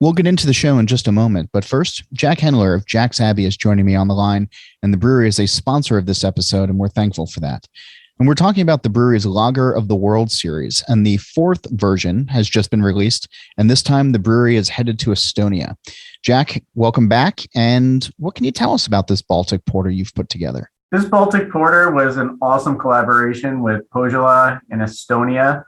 We'll get into the show in just a moment, but first, Jack Henler of Jack's Abbey is joining me on the line, and the brewery is a sponsor of this episode, and we're thankful for that. And we're talking about the brewery's Lager of the World series, and the fourth version has just been released, and this time the brewery is headed to Estonia. Jack, welcome back, and what can you tell us about this Baltic Porter you've put together? This Baltic Porter was an awesome collaboration with Pohjola in Estonia.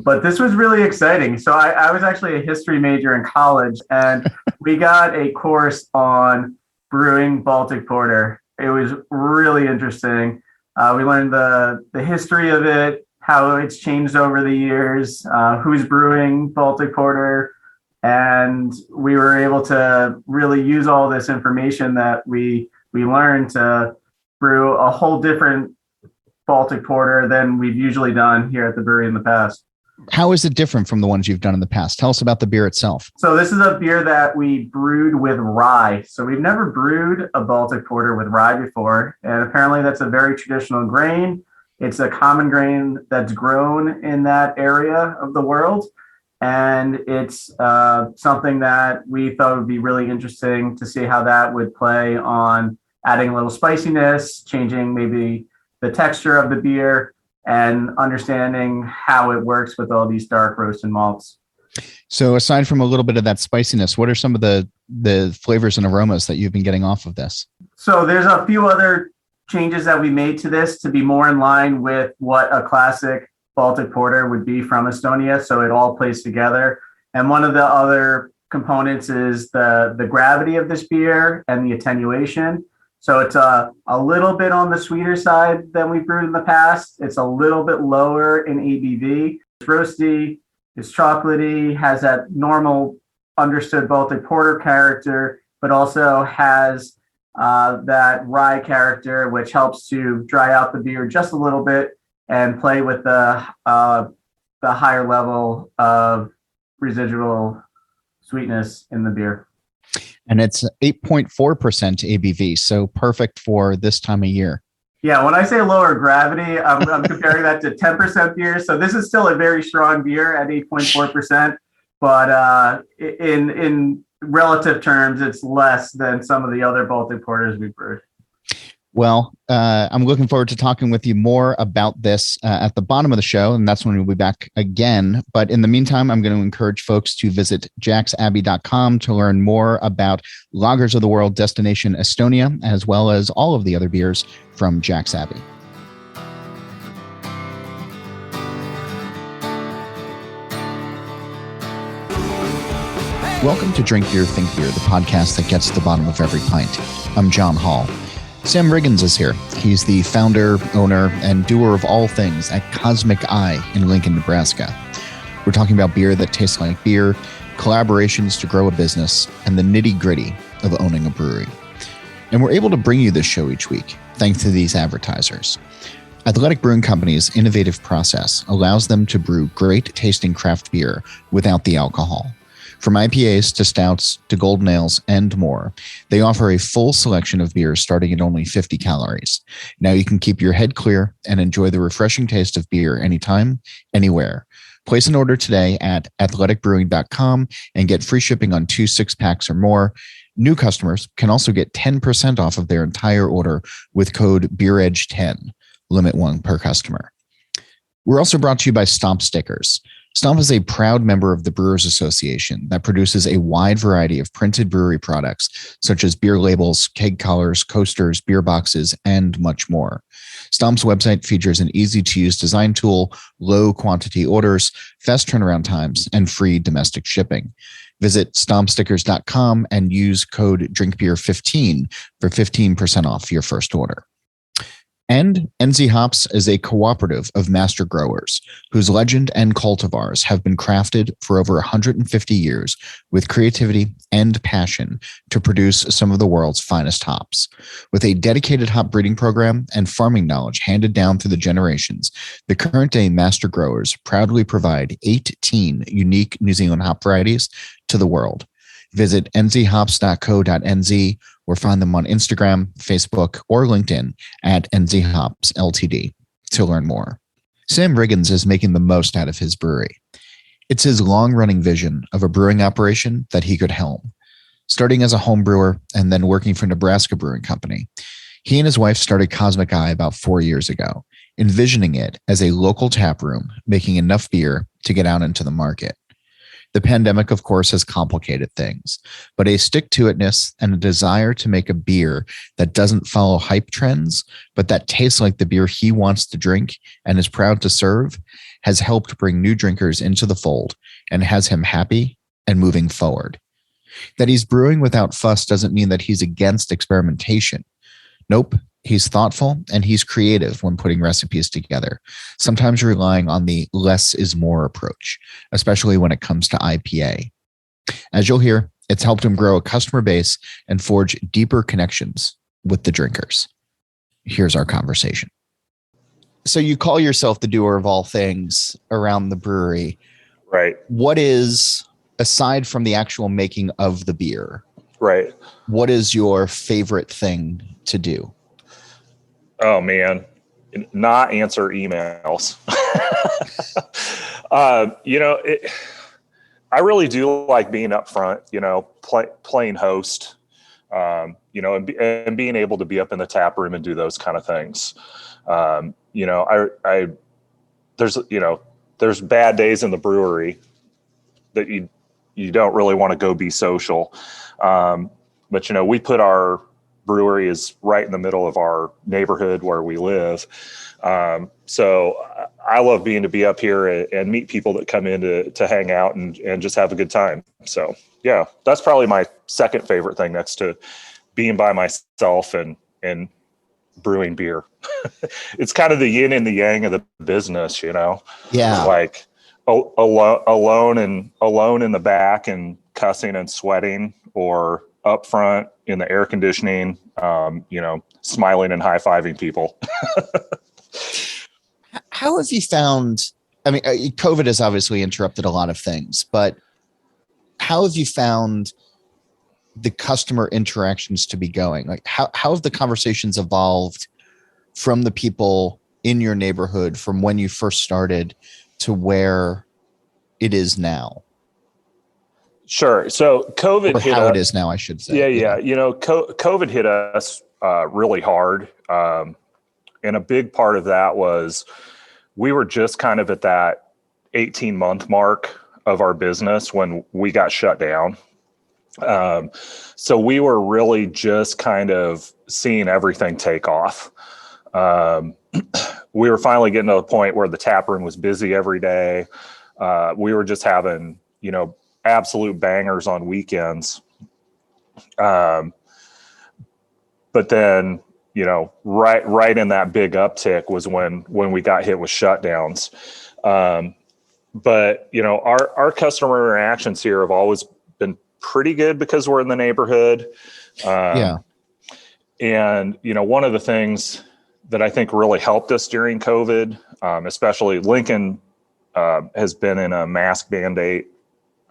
But this was really exciting. So I was actually a history major in college, and we got a course on brewing Baltic Porter. It was really interesting. We learned the history of it, how it's changed over the years, who's brewing Baltic Porter, and we were able to really use all this information that we learned to brew a whole different Baltic Porter than we've usually done here at the brewery in the past. How is it different from the ones you've done in the past? Tell us about the beer itself. So this is a beer that we brewed with rye. So we've never brewed a Baltic Porter with rye before. And apparently that's a very traditional grain. It's a common grain that's grown in that area of the world. And it's something that we thought would be really interesting to see how that would play on adding a little spiciness, changing maybe the texture of the beer, and understanding how it works with all these dark roasted malts. So aside from a little bit of that spiciness, what are some of the flavors and aromas that you've been getting off of this? So there's a few other changes that we made to this to be more in line with what a classic Baltic Porter would be from Estonia. So it all plays together. And one of the other components is the gravity of this beer and the attenuation. So it's a little bit on the sweeter side than we've brewed in the past. It's a little bit lower in ABV. It's roasty, it's chocolatey, has that normal understood Baltic Porter character, but also has that rye character, which helps to dry out the beer just a little bit and play with the higher level of residual sweetness in the beer. And it's 8.4% ABV, so perfect for this time of year. Yeah, when I say lower gravity, I'm comparing that to 10% beer. So this is still a very strong beer at 8.4%, but in relative terms, it's less than some of the other Baltic Porters we've brewed. Well, I'm looking forward to talking with you more about this at the bottom of the show, and that's when we'll be back again. But in the meantime, I'm going to encourage folks to visit jacksabbey.com to learn more about Lagers of the World destination Estonia, as well as all of the other beers from Jack's Abbey. Welcome to Drink Beer, Think Beer, the podcast that gets to the bottom of every pint. I'm John Hall. Sam Riggins is here. He's the founder, owner, and doer of all things at Cosmic Eye in Lincoln, Nebraska. We're talking about beer that tastes like beer, collaborations to grow a business, and the nitty-gritty of owning a brewery. And we're able to bring you this show each week, thanks to these advertisers. Athletic Brewing Company's innovative process allows them to brew great-tasting craft beer without the alcohol. From IPAs to stouts to golden ales and more, they offer a full selection of beers starting at only 50 calories. Now you can keep your head clear and enjoy the refreshing taste of beer anytime, anywhere. Place an order today at athleticbrewing.com and get free shipping on 2 6-packs or more. New customers can also get 10% off of their entire order with code BeerEdge10, limit 1 per customer. We're also brought to you by Stomp Stickers. Stomp is a proud member of the Brewers Association that produces a wide variety of printed brewery products, such as beer labels, keg collars, coasters, beer boxes, and much more. Stomp's website features an easy-to-use design tool, low quantity orders, fast turnaround times, and free domestic shipping. Visit stompstickers.com and use code DRINKBEER15 for 15% off your first order. And NZ Hops is a cooperative of master growers whose legend and cultivars have been crafted for over 150 years with creativity and passion to produce some of the world's finest hops. With a dedicated hop breeding program and farming knowledge handed down through the generations, the current day master growers proudly provide 18 unique New Zealand hop varieties to the world. Visit nzhops.co.nz or find them on Instagram, Facebook, or LinkedIn at nzhopsltd to learn more. Sam Riggins is making the most out of his brewery. It's his long-running vision of a brewing operation that he could helm. Starting as a home brewer and then working for Nebraska Brewing Company, he and his wife started Cosmic Eye about 4 years ago, envisioning it as a local tap room making enough beer to get out into the market. The pandemic, of course, has complicated things, but a stick-to-it-ness and a desire to make a beer that doesn't follow hype trends, but that tastes like the beer he wants to drink and is proud to serve, has helped bring new drinkers into the fold and has him happy and moving forward. That he's brewing without fuss doesn't mean that he's against experimentation. Nope. He's thoughtful and he's creative when putting recipes together, sometimes relying on the less is more approach, especially when it comes to IPA. As you'll hear, it's helped him grow a customer base and forge deeper connections with the drinkers. Here's our conversation. So you call yourself the doer of all things around the brewery. Right. What is, aside from the actual making of the beer, right, what is your favorite thing to do? Oh man, not answer emails. I really do like being up front, playing host, and being able to be up in the tap room and do those kind of things. There's bad days in the brewery that you don't really want to go be social. But we put our brewery is right in the middle of our neighborhood where we live. So I love being to be up here and meet people that come in to hang out and just have a good time. So yeah, that's probably my second favorite thing next to being by myself and brewing beer. It's kind of the yin and the yang of the business, Yeah. Like alone in the back and cussing and sweating, or up front in the air conditioning, smiling and high-fiving people. How have you found, COVID has obviously interrupted a lot of things, but how have you found the customer interactions to be going? Like how have the conversations evolved from the people in your neighborhood from when you first started to where it is now? Sure. So COVID hit how us, it is now, I should say. Yeah. COVID hit us really hard. And a big part of that was we were just kind of at that 18-month mark of our business when we got shut down. So we were really just kind of seeing everything take off. We were finally getting to the point where the tap room was busy every day. We were just having, absolute bangers on weekends. But then, right in that big uptick was when we got hit with shutdowns. But our customer interactions here have always been pretty good because we're in the neighborhood. And, one of the things that I think really helped us during COVID, especially Lincoln, has been in a mask mandate.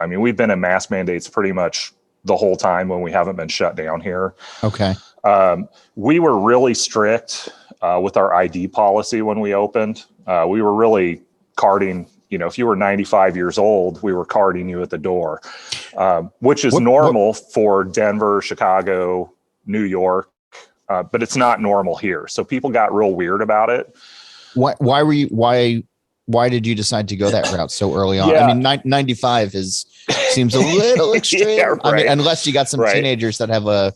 We've been in mask mandates pretty much the whole time when we haven't been shut down here. Okay. We were really strict with our ID policy when we opened. We were really carding, if you were 95 years old, we were carding you at the door, which is normal for Denver, Chicago, New York, but it's not normal here. So people got real weird about it. Why did you decide to go that route so early on? Yeah. 95 seems a little extreme. Yeah, right. Unless you got some teenagers that have a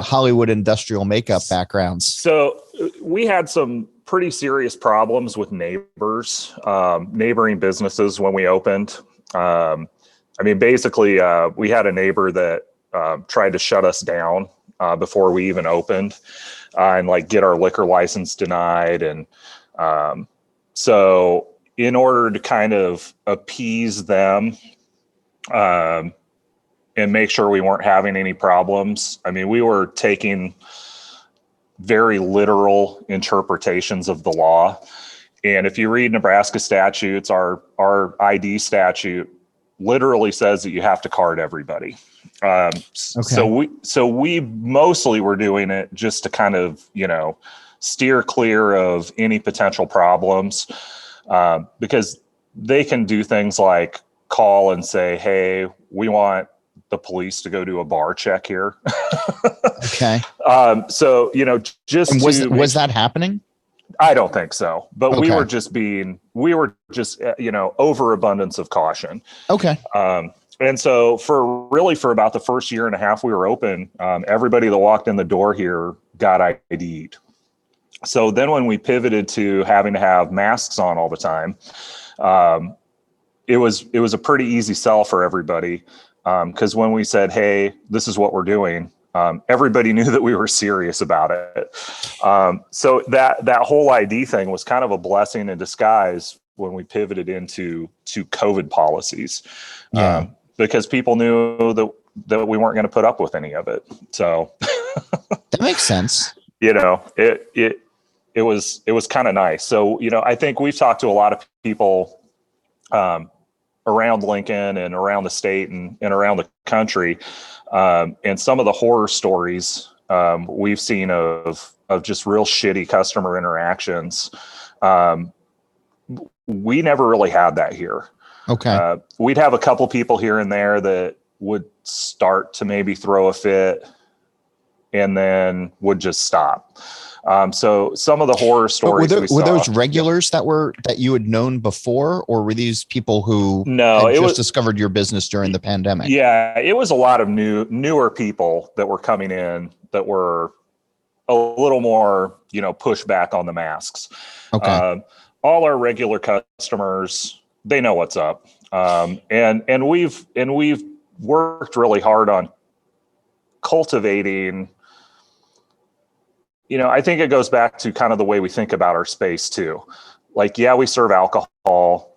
Hollywood industrial makeup backgrounds. So we had some pretty serious problems with neighbors, neighboring businesses when we opened. Basically, we had a neighbor that tried to shut us down before we even opened and get our liquor license denied. And so in order to kind of appease them and make sure we weren't having any problems, we were taking very literal interpretations of the law. And if you read Nebraska statutes, our ID statute literally says that you have to card everybody. Okay. So we mostly were doing it just to kind of, steer clear of any potential problems, because they can do things like call and say, hey, we want the police to go do a bar check here. Okay. So, you know, just and was that happening? I don't think so, but Okay. we were just you know, overabundance of caution. Okay. And so for about the first year and a half we were open, everybody that walked in the door here got ID'd. So then when we pivoted to having to have masks on all the time, it was a pretty easy sell for everybody. Because when we said, hey, this is what we're doing, everybody knew that we were serious about it. So that whole ID thing was kind of a blessing in disguise when we pivoted into COVID policies, because people knew that we weren't going to put up with any of it. So that makes sense. You know, it was kind of nice. So, you know, I think we've talked to a lot of people around Lincoln and around the state and around the country. And some of the horror stories we've seen of just real shitty customer interactions. We never really had that here. Okay. We'd have a couple people here and there that would start to maybe throw a fit and then would just stop. So some of the horror stories were those regulars that you had known before, or were these people who had discovered your business during the pandemic? Yeah, it was a lot of newer people that were coming in that were a little more, you know, pushback on the masks. Okay. All our regular customers, they know what's up. And we've worked really hard on cultivating. You know, I think it goes back to kind of the way we think about our space too. Like, yeah, we serve alcohol.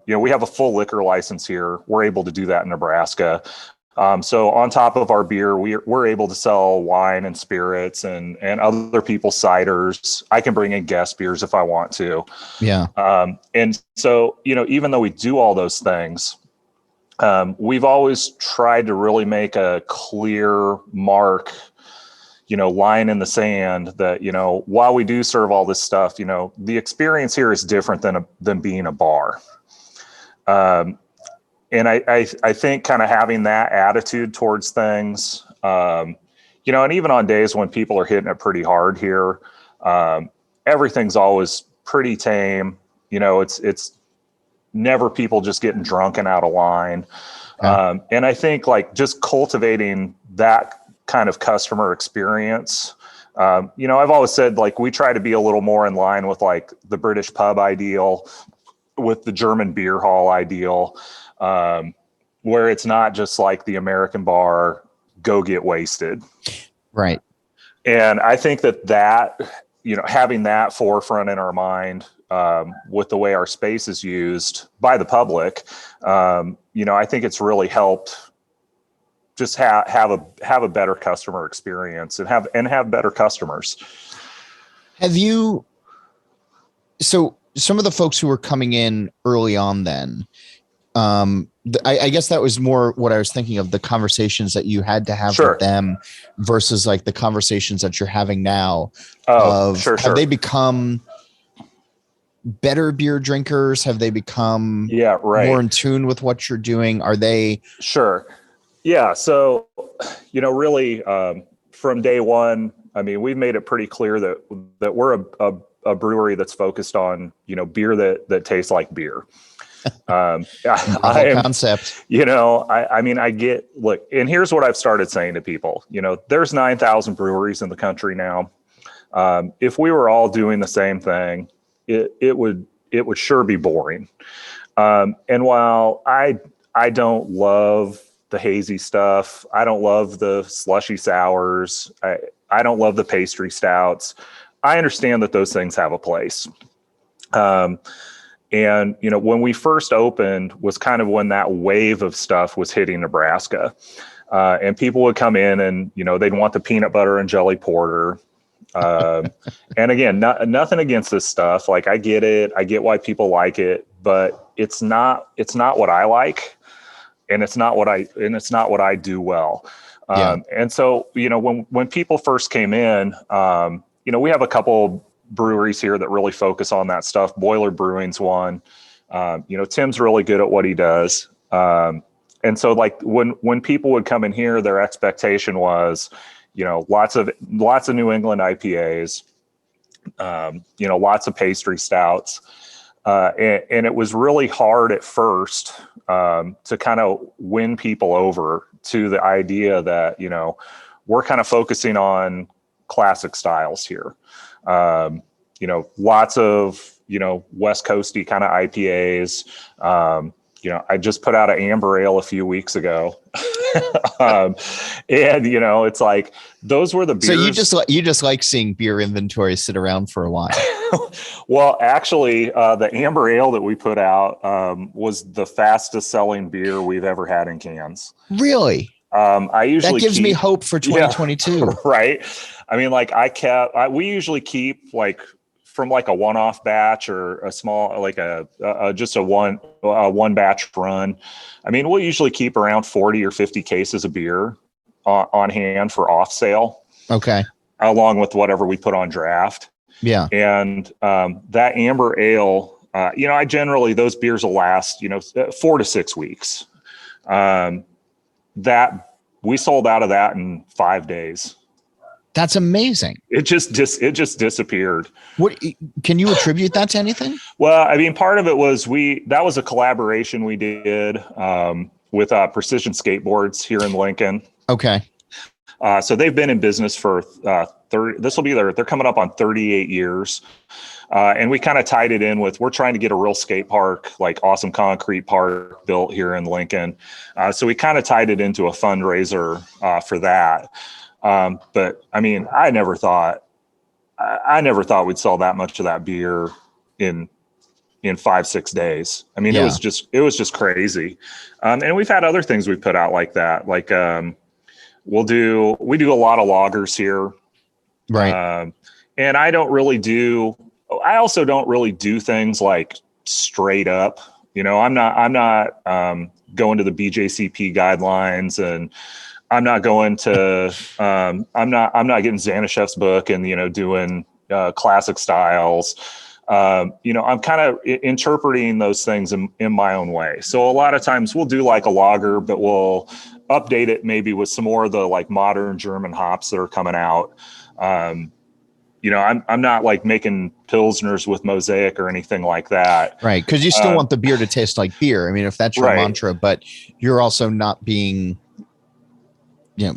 You know, we have a full liquor license here. We're able to do that in Nebraska. So on top of our beer, we're able to sell wine and spirits and other people's ciders. I can bring in guest beers if I want to. Yeah. And so, you know, even though we do all those things, we've always tried to really make a clear mark, you know, line in the sand that, you know, while we do serve all this stuff, you know, the experience here is different than being a bar. And I think kind of having that attitude towards things, you know, and even on days when people are hitting it pretty hard here, everything's always pretty tame. You know, it's never people just getting drunk and out of line. Yeah. And I think like just cultivating that kind of customer experience. You know, I've always said like we try to be a little more in line with like the British pub ideal, with the German beer hall ideal, where it's not just like the American bar, go get wasted. Right. And I think that, you know, having that forefront in our mind, with the way our space is used by the public, you know, I think it's really helped just have a better customer experience and have better customers. So some of the folks who were coming in early on then, I guess that was more what I was thinking of, the conversations that you had to have with them versus like the conversations that you're having now. Have they become better beer drinkers? Have they become more in tune with what you're doing? Are they? Sure. Yeah. So, you know, really, from day one, I mean, we've made it pretty clear that we're a brewery that's focused on, you know, beer that tastes like beer. Concept. You know, I mean, look, and here's what I've started saying to people. You know, there's 9,000 breweries in the country now. If we were all doing the same thing, it would sure be boring. And while I don't love the hazy stuff, I don't love the slushy sours, I don't love the pastry stouts, I understand that those things have a place. And, you know, when we first opened was kind of when that wave of stuff was hitting Nebraska. And people would come in and, you know, they'd want the peanut butter and jelly porter. And again, nothing against this stuff. Like, I get it. I get why people like it, but it's not what I like. And it's not what I do well. And so, you know, when people first came in, you know, we have a couple breweries here that really focus on that stuff. Boiler Brewing's one. You know, Tim's really good at what he does. And so like when people would come in here, their expectation was, lots of New England IPAs, lots of pastry stouts. And it was really hard at first to kind of win people over to the idea that, we're kind of focusing on classic styles here. Lots of, West Coasty kind of IPAs. I just put out an amber ale a few weeks ago. And, it's like, those were the beers. So you just like seeing beer inventory sit around for a while. Well, actually, the amber ale that we put out was the fastest selling beer we've ever had in cans. Really? That gives me hope for 2022. Yeah, right. I mean, like we usually keep like from like a one-off batch or a small, like just a one batch run. I mean, we'll usually keep around 40 or 50 cases of beer on hand for off sale. Okay. Along with whatever we put on draft. Yeah. And that amber ale, I generally, those beers will last, 4 to 6 weeks. That we sold out of that in 5 days. That's amazing. It just disappeared. What can you attribute that to anything? Well, I mean, part of it was that was a collaboration we did with Precision Skateboards here in Lincoln. Okay. So they've been in business for 30. This will be they're coming up on 38 years. And we kind of tied it in with, we're trying to get a real skate park, like awesome concrete park built here in Lincoln. So we kind of tied it into a fundraiser for that. But I mean, I never thought we'd sell that much of that beer in 5-6 days. I mean, yeah. It was just crazy. And we've had other things we've put out like that. Like, we do a lot of lagers here. Right. And I also don't really do things like straight up, I'm not going to the BJCP guidelines, and I'm not going to, I'm not getting Xanashev's book and, doing classic styles. I'm kind of interpreting those things in my own way. So a lot of times we'll do like a lager, but we'll update it maybe with some more of the like modern German hops that are coming out. I'm not like making Pilsners with Mosaic or anything like that. Right. Because you still want the beer to taste like beer. I mean, if that's your right. mantra, but you're also not being,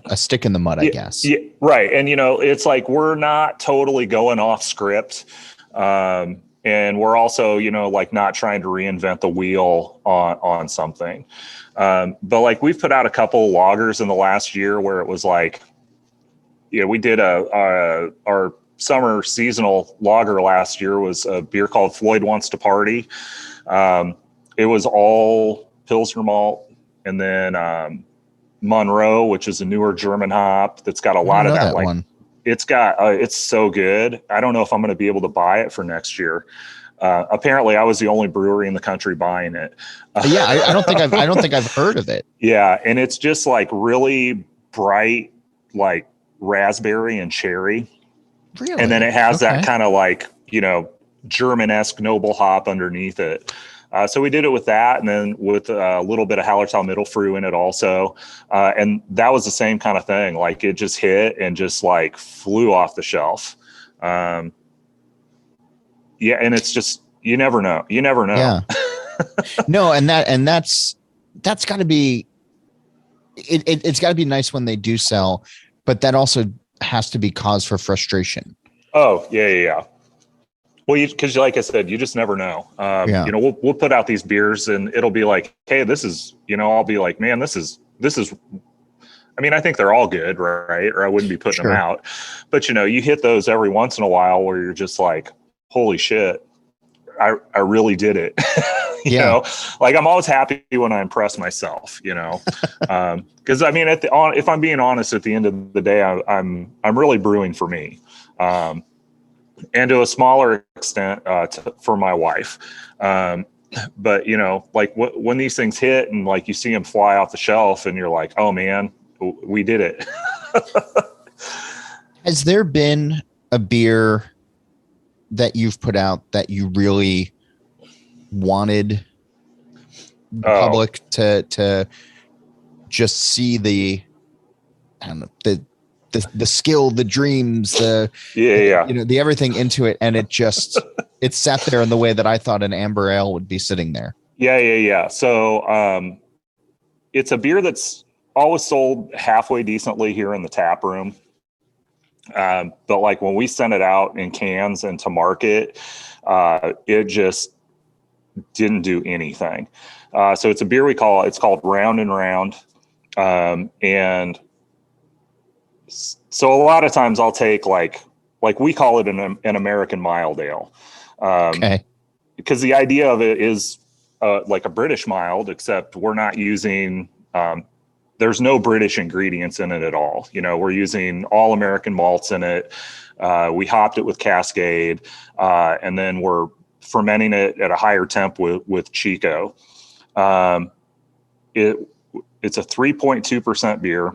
a stick in the mud, I guess. Yeah, right. And, it's like, we're not totally going off script. And we're also, like not trying to reinvent the wheel on something. But like we've put out a couple of lagers in the last year where it was like, we did our summer seasonal lager last year was a beer called Floyd Wants to Party. It was all Pilsner malt, and then Monroe, which is a newer German hop that's got a lot of that like one. It's so good. I don't know if I'm going to be able to buy it for next year. Apparently I was the only brewery in the country buying it. Yeah. I don't think I've heard of it. Yeah. And it's just like really bright, like raspberry and cherry. Really? And then it has that kind of like, German-esque noble hop underneath it. So we did it with that, and then with a little bit of Hallertau Mittelfrüh in it also. And that was the same kind of thing. Like it just hit and just like flew off the shelf. Yeah. And it's just, you never know. Yeah. No. And that's gotta be, it's gotta be nice when they do sell, but that also has to be cause for frustration. Oh yeah. Well, because like I said, you just never know. We'll put out these beers and it'll be like, hey, this is, I'll be like, man, this is, I mean, I think they're all good, right? Or I wouldn't be putting them out. But, you hit those every once in a while where you're just like, holy shit, I really did it. you know, like I'm always happy when I impress myself, because I mean, if I'm being honest, at the end of the day, I'm really brewing for me. And to a smaller extent for my wife. But, like when these things hit and like you see them fly off the shelf and you're like, oh man, we did it. Has there been a beer that you've put out that you really wanted the public to just see the, I don't know, the skill, the dreams, the everything into it, and it sat there in the way that I thought an amber ale would be sitting there. Yeah. So it's a beer that's always sold halfway decently here in the tap room. But like when we sent it out in cans and to market, it just didn't do anything. So it's a beer it's called Round and Round. And so a lot of times I'll take like we call it an American mild ale. Okay. Because the idea of it is like a British mild, except we're not using, there's no British ingredients in it at all. We're using all American malts in it. We hopped it with Cascade, and then we're fermenting it at a higher temp with Chico. It's a 3.2% beer.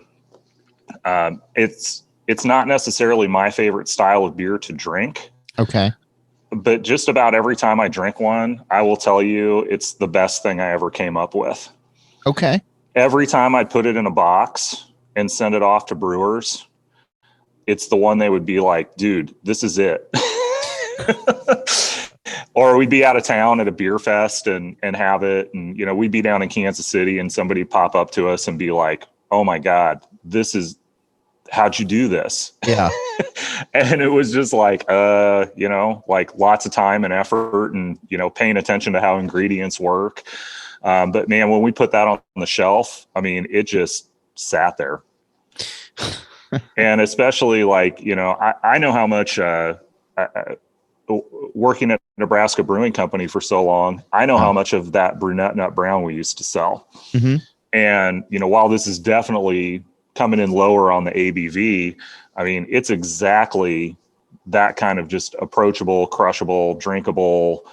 It's not necessarily my favorite style of beer to drink. Okay. But just about every time I drink one, I will tell you it's the best thing I ever came up with. Okay. Every time I put it in a box and send it off to brewers, it's the one they would be like, dude, this is it. Or we'd be out of town at a beer fest and have it. And, we'd be down in Kansas City and somebody pop up to us and be like, oh my God, how'd you do this? Yeah. And it was just like, like lots of time and effort and, paying attention to how ingredients work. But man, when we put that on the shelf, I mean, it just sat there. And especially like, I know how much, working at Nebraska Brewing Company for so long, I know how much of that brunette nut brown we used to sell. Mm-hmm. And, while this is definitely coming in lower on the ABV, I mean, it's exactly that kind of just approachable, crushable, drinkable,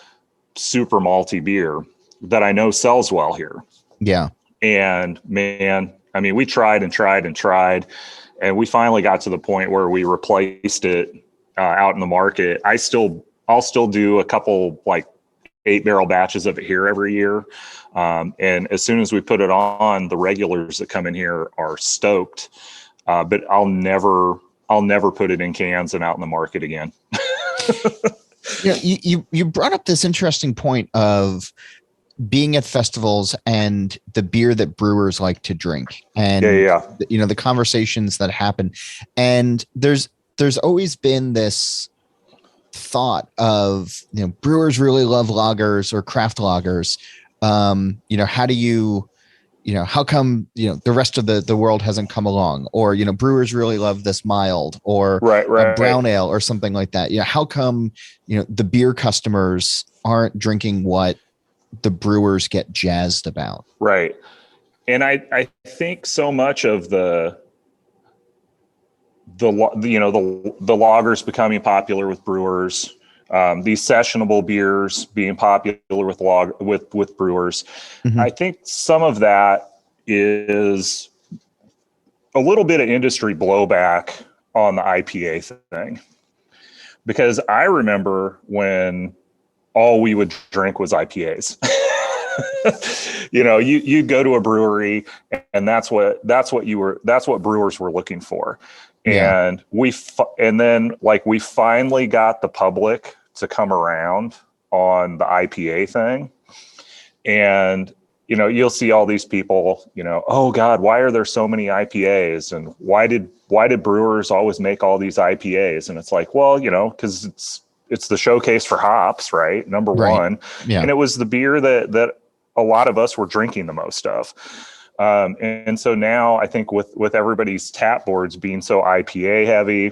super malty beer that I know sells well here. Yeah. And man, I mean, we tried and tried and tried, and we finally got to the point where we replaced it out in the market. I'll still do a couple like 8-barrel batches of it here every year. And as soon as we put it on, the regulars that come in here are stoked. But I'll never put it in cans and out in the market again. You brought up this interesting point of being at festivals and the beer that brewers like to drink, and the conversations that happen. And there's always been this thought of, brewers really love lagers or craft lagers. How do you, how come, the rest of the world hasn't come along, or, brewers really love this mild or a brown ale or something like that. How come, the beer customers aren't drinking what the brewers get jazzed about? Right. And I think so much of the lagers becoming popular with brewers, these sessionable beers being popular with brewers. Mm-hmm. I think some of that is a little bit of industry blowback on the IPA thing, because I remember when all we would drink was IPAs. You go to a brewery and that's what brewers were looking for. Yeah. And we finally got the public to come around on the IPA thing. And, you'll see all these people, oh God, why are there so many IPAs? And why did brewers always make all these IPAs? And it's like, well, cause it's the showcase for hops, right? Number one. Yeah. And it was the beer that a lot of us were drinking the most of. And so now I think with everybody's tap boards being so IPA heavy,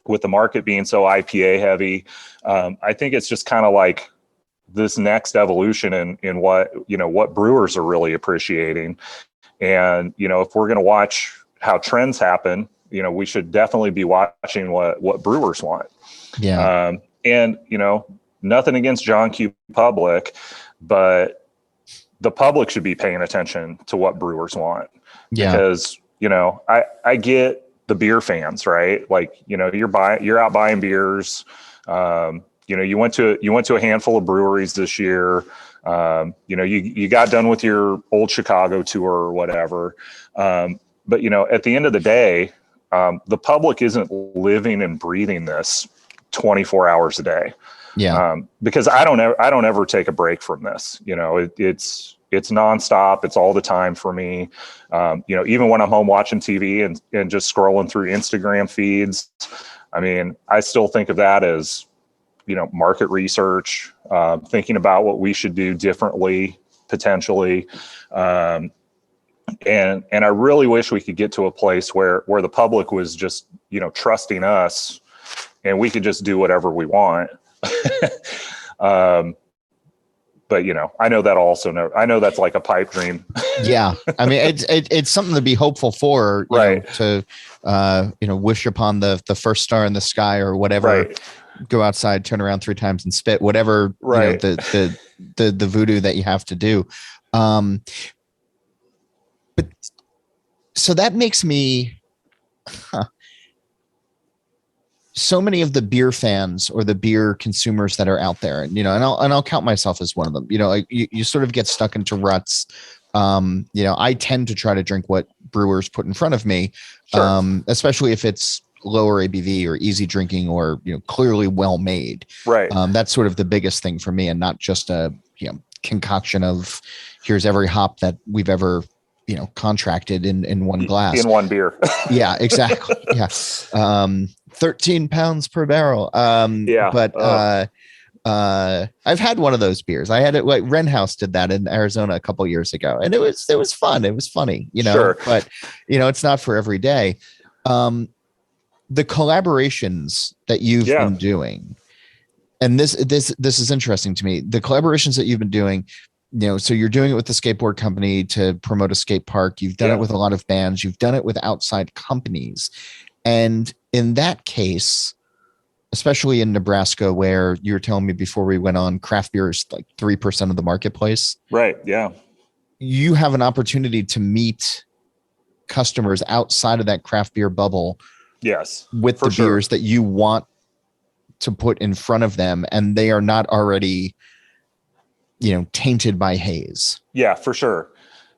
with the market being so IPA heavy, I think it's just kind of like this next evolution in what brewers are really appreciating. And, if we're going to watch how trends happen, we should definitely be watching what brewers want. Yeah. And, nothing against John Q. Public, but the public should be paying attention to what brewers want. Yeah. Because, I get the beer fans, right? Like, you're out buying beers. You went to a handful of breweries this year. You got done with your old Chicago tour or whatever. But at the end of the day, the public isn't living and breathing this 24 hours a day. Yeah. Because I don't ever take a break from this. It's nonstop. It's all the time for me. Even when I'm home watching TV and just scrolling through Instagram feeds, I mean, I still think of that as, market research, thinking about what we should do differently, potentially. And I really wish we could get to a place where the public was just, trusting us and we could just do whatever we want. But I know that also. I know that's like a pipe dream. Yeah, I mean, it's something to be hopeful for, right? To wish upon the first star in the sky or whatever. Right. Go outside, turn around 3 times, and spit. Whatever. Right. The voodoo that you have to do. But so that makes me. So many of the beer fans or the beer consumers that are out there, and I'll count myself as one of them. You sort of get stuck into ruts. I tend to try to drink what brewers put in front of me, sure. Especially if it's lower ABV or easy drinking or clearly well made. Right. That's sort of the biggest thing for me, and not just a concoction of here's every hop that we've ever contracted in one glass, in one beer. Yeah, exactly. Yeah. 13 pounds per barrel. Yeah. But I've had one of those beers. I had it, like Wren House did that in Arizona a couple years ago, and it was fun. It was funny, Sure. But it's not for every day. The collaborations that you've been doing, and this is interesting to me. The collaborations that you've been doing, so you're doing it with the skateboard company to promote a skate park. You've done it with a lot of bands. You've done it with outside companies. And in that case, especially in Nebraska, where you were telling me before we went on, craft beer is like 3% of the marketplace. Right. Yeah. You have an opportunity to meet customers outside of that craft beer bubble. Yes. With the beers that you want to put in front of them, and they are not already, tainted by haze. Yeah, for sure.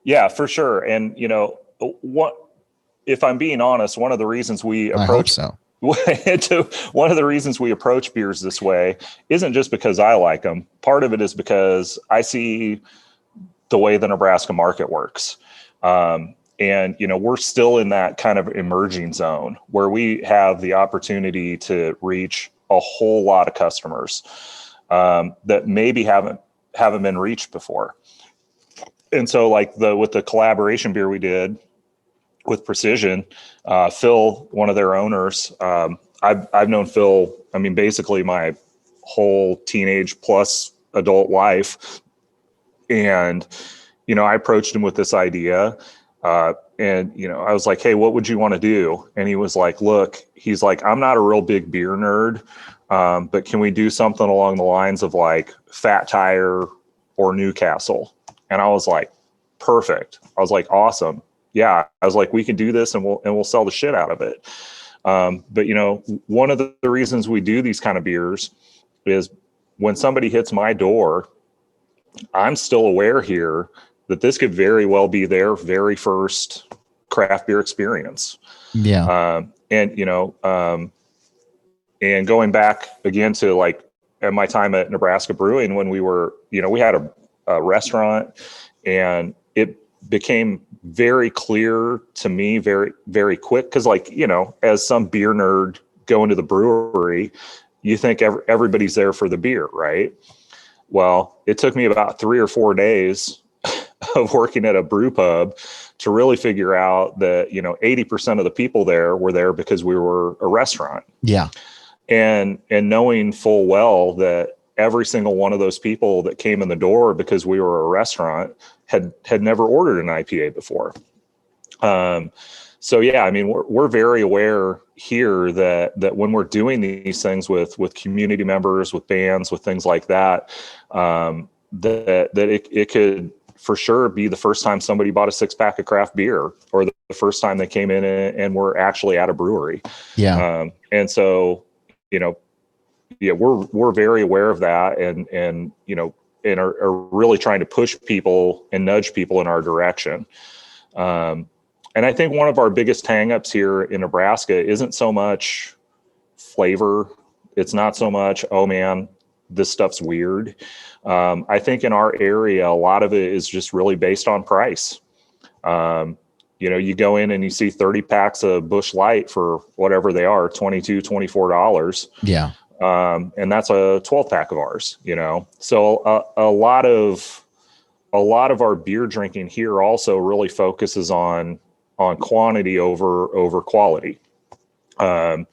Yeah, for sure. And what, if I'm being honest, one of the reasons we approach one of the reasons we approach beers this way isn't just because I like them. Part of it is because I see the way the Nebraska market works. And, we're still in that kind of emerging zone where we have the opportunity to reach a whole lot of customers that maybe haven't been reached before. And so like with the collaboration beer we did with Precision, Phil, one of their owners, I've known Phil, I mean, basically my whole teenage plus adult life. And, I approached him with this idea, and, I was like, hey, what would you want to do? And he was like, look, he's like, I'm not a real big beer nerd, but can we do something along the lines of like Fat Tire or Newcastle? And I was like, perfect. I was like, awesome. Yeah. I was like, we can do this and we'll sell the shit out of it. But one of the reasons we do these kind of beers is when somebody hits my door, I'm still aware here that this could very well be their very first craft beer experience. Yeah. And going back again to like at my time at Nebraska Brewing, when we were, we had a restaurant, and it became very clear to me very, very quick. Cause like, as some beer nerd going to the brewery, you think everybody's there for the beer, right? Well, it took me about 3 or 4 days of working at a brew pub to really figure out that, 80% of the people there were there because we were a restaurant. Yeah. And knowing full well that every single one of those people that came in the door because we were a restaurant had never ordered an IPA before. So yeah, I mean, we're very aware here that when we're doing these things with community members, with bands, with things like that, that it could for sure be the first time somebody bought a 6-pack of craft beer, or the first time they came in and were actually at a brewery. Yeah. And so, yeah, we're very aware of that. And, are really trying to push people and nudge people in our direction. And I think one of our biggest hangups here in Nebraska isn't so much flavor. It's not so much, oh man, this stuff's weird. I think in our area, a lot of it is just really based on price. You go in and you see 30 packs of Busch Light for whatever they are, $22, $24. Yeah. And that's a 12 pack of ours, So a lot of our beer drinking here also really focuses on quantity over quality. You're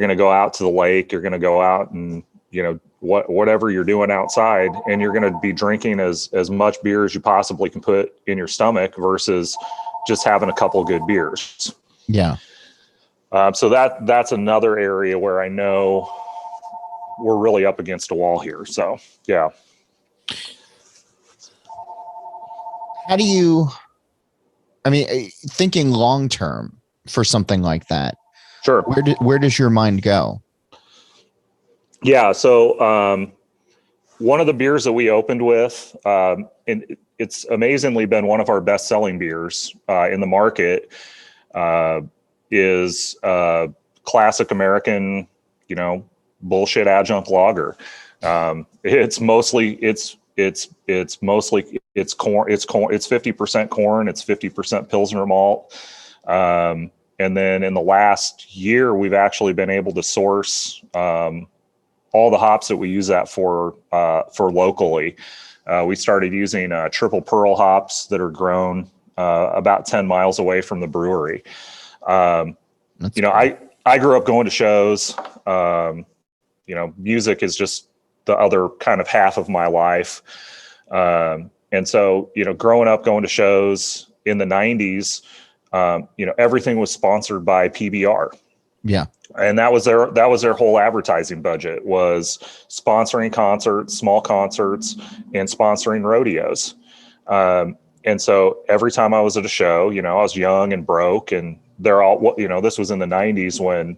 going to go out to the lake, you're going to go out and, whatever you're doing outside, and you're going to be drinking as much beer as you possibly can put in your stomach versus just having a couple of good beers. Yeah. So that's another area where I know we're really up against a wall here. So, yeah. How do you, thinking long-term for something like that? Sure. Where does your mind go? Yeah. So, one of the beers that we opened with, and it's amazingly been one of our best selling beers, in the market, is, classic American, bullshit adjunct lager. It's mostly corn. It's 50% corn. It's 50% Pilsner malt. And then in the last year, we've actually been able to source, all the hops that we use that for locally. We started using, triple pearl hops that are grown, about 10 miles away from the brewery. I grew up going to shows. Music is just the other kind of half of my life. And so, growing up, going to shows in the 90s, everything was sponsored by PBR. Yeah. And that was their whole advertising budget, was sponsoring concerts, small concerts, and sponsoring rodeos. And so every time I was at a show, I was young and broke, and they're all, this was in the 90s when,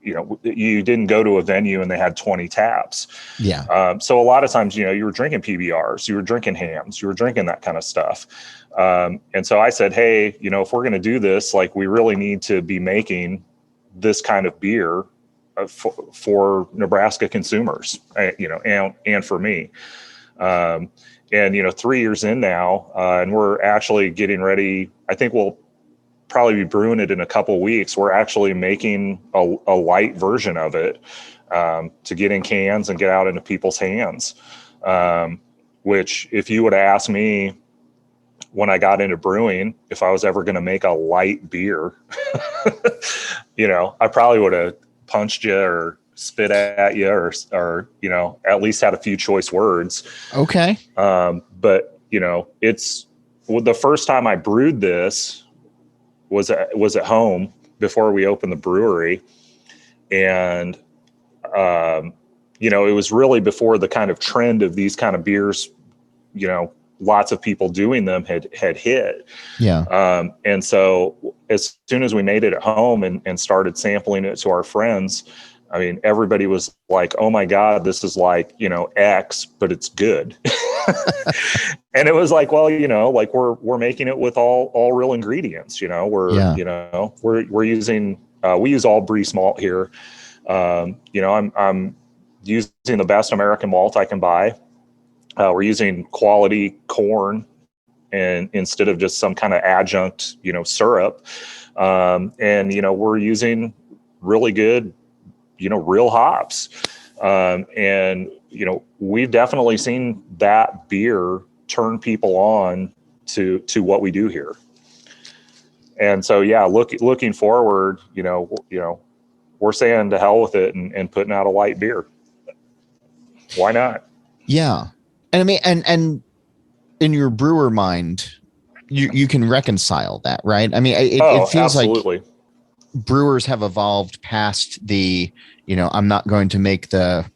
you didn't go to a venue and they had 20 taps. Yeah. So a lot of times, you were drinking PBRs, you were drinking hams, you were drinking that kind of stuff. And so I said, hey, if we're going to do this, like, we really need to be making this kind of beer for Nebraska consumers, and for me. And 3 years in now, and we're actually getting ready. I think we'll probably be brewing it in a couple of weeks. We're actually making a light version of it, to get in cans and get out into people's hands. Which, if you would have asked me when I got into brewing, if I was ever going to make a light beer, I probably would have punched you or spit at you or at least had a few choice words. Okay. But it's the first time I brewed this was at home before we opened the brewery. And, it was really before the kind of trend of these kind of beers, lots of people doing them had hit. Yeah. And so as soon as we made it at home and started sampling it to our friends, everybody was like, oh my God, this is like, X, but it's good. And it was like, well, like we're making it with all real ingredients, we're using, we use all Breeze malt here. I'm using the best American malt I can buy. We're using quality corn and instead of just some kind of adjunct, syrup. And we're using really good, real hops. And we've definitely seen that beer turn people on to what we do here. And so, yeah, looking forward, we're saying to hell with it and putting out a light beer. Why not? Yeah. And and in your brewer mind, you can reconcile that, right? It feels absolutely. like brewers have evolved past the, I'm not going to make the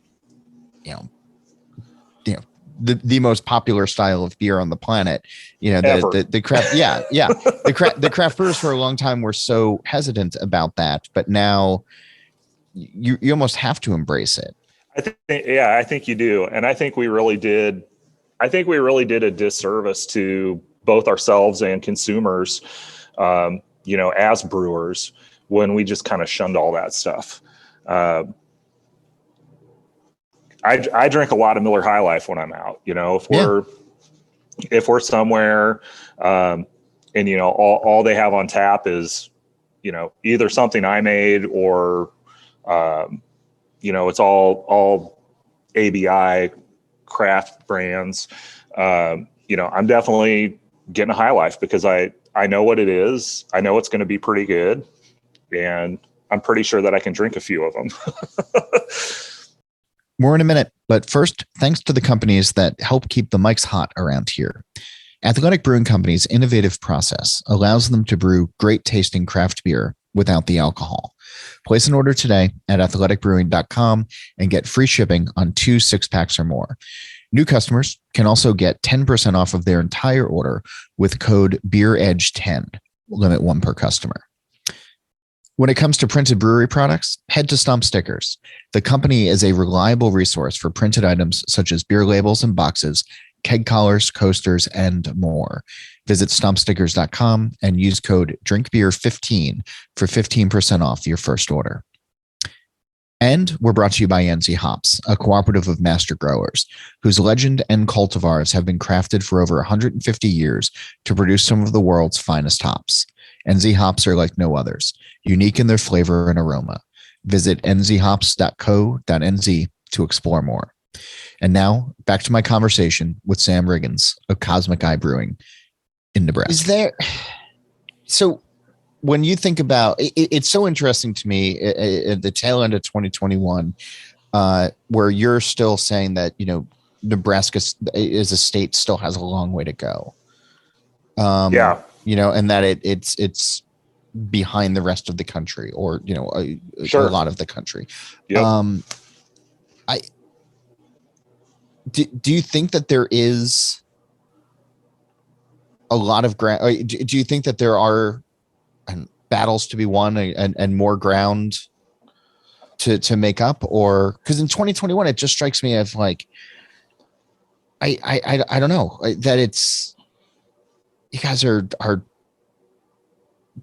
most popular style of beer on the planet, the craft. Yeah. Yeah. The craft brewers for a long time were so hesitant about that, but now you almost have to embrace it. I think you do. And I think we really did a disservice to both ourselves and consumers, as brewers, when we just kind of shunned all that stuff. I drink a lot of Miller High Life when I'm out, if we're somewhere, and all they have on tap is, either something I made or, it's all ABI craft brands. I'm definitely getting a High Life because I know what it is. I know it's going to be pretty good, and I'm pretty sure that I can drink a few of them. More in a minute, but first, thanks to the companies that help keep the mics hot around here. Athletic Brewing Company's innovative process allows them to brew great tasting craft beer without the alcohol. Place an order today at athleticbrewing.com and get free shipping on 2 6-packs or more. New customers can also get 10% off of their entire order with code BeerEdge10, limit 1 per customer. When it comes to printed brewery products, head to Stump Stickers. The company is a reliable resource for printed items such as beer labels and boxes, keg collars, coasters, and more. Visit stumpstickers.com and use code DRINKBEER15 for 15% off your first order. And we're brought to you by NZ Hops, a cooperative of master growers whose legend and cultivars have been crafted for over 150 years to produce some of the world's finest hops. NZ hops are like no others, unique in their flavor and aroma. Visit nzhops.co.nz to explore more. And now back to my conversation with Sam Riggins of Cosmic Eye Brewing in Nebraska. So when you think about it, it's so interesting to me at the tail end of 2021, where you're still saying that, Nebraska as a state still has a long way to go. And that it's behind the rest of the country, or Sure. a lot of the country. Yep. Do you think that there is a lot of ground? Do you think that there are battles to be won and more ground to make up? Or because in 2021 it just strikes me as like I don't know, that it's, you guys are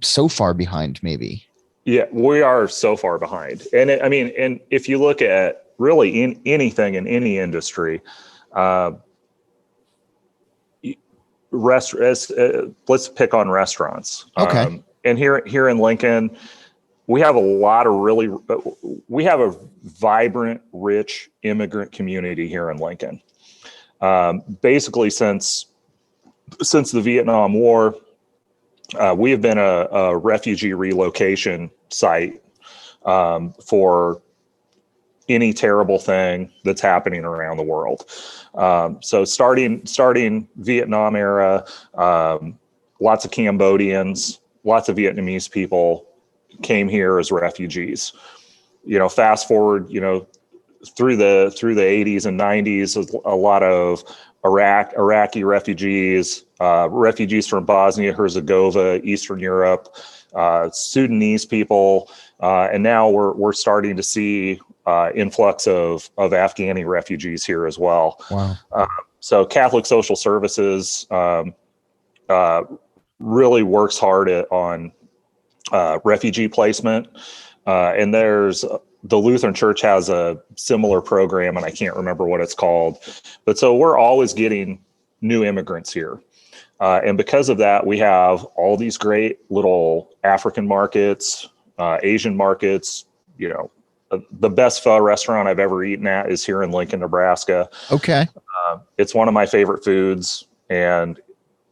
so far behind, maybe. Yeah, we are so far behind. And and if you look at really in anything in any industry, let's pick on restaurants. Okay. And here in Lincoln, we have we have a vibrant, rich immigrant community here in Lincoln. Basically since the Vietnam War, we have been a refugee relocation site for any terrible thing that's happening around the world. So starting Vietnam era, lots of Cambodians, lots of Vietnamese people came here as refugees. Fast forward, through the 80s and 90s, a lot of Iraqi refugees, refugees from Bosnia, Herzegovina, Eastern Europe, Sudanese people, and now we're starting to see influx of Afghani refugees here as well. Wow. So Catholic Social Services really works hard on refugee placement, and the Lutheran Church has a similar program, and I can't remember what it's called. But so we're always getting new immigrants here. And because of that, we have all these great little African markets, Asian markets. The best pho restaurant I've ever eaten at is here in Lincoln, Nebraska. Okay. It's one of my favorite foods, and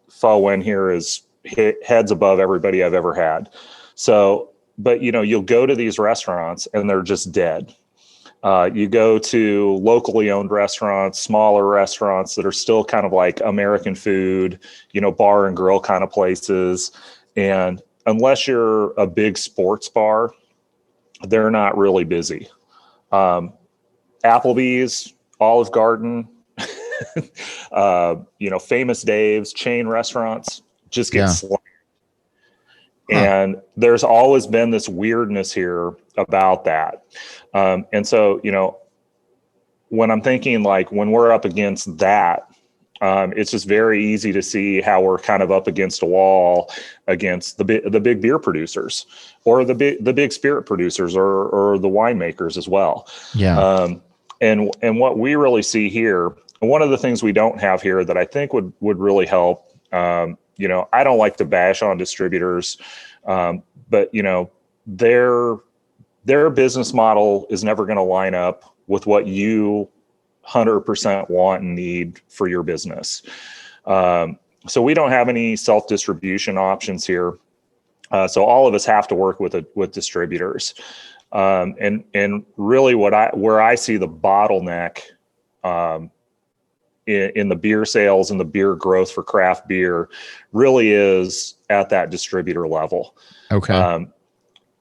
pho in here is heads above everybody I've ever had. So, but you'll go to these restaurants and they're just dead. You go to locally owned restaurants, smaller restaurants that are still kind of like American food, bar and grill kind of places. And unless you're a big sports bar, they're not really busy. Applebee's, Olive Garden, Famous Dave's, chain restaurants just get slammed. And there's always been this weirdness here about that. And so, when I'm thinking like when we're up against that, it's just very easy to see how we're kind of up against a wall against the big beer producers or the big spirit producers or the winemakers as well. Yeah. And what we really see here, one of the things we don't have here that I think would really help, I don't like to bash on distributors, but their business model is never going to line up with what you 100% want and need for your business. So we don't have any self-distribution options here. So all of us have to work with distributors. And really where I see the bottleneck in the beer sales and the beer growth for craft beer really is at that distributor level. Okay.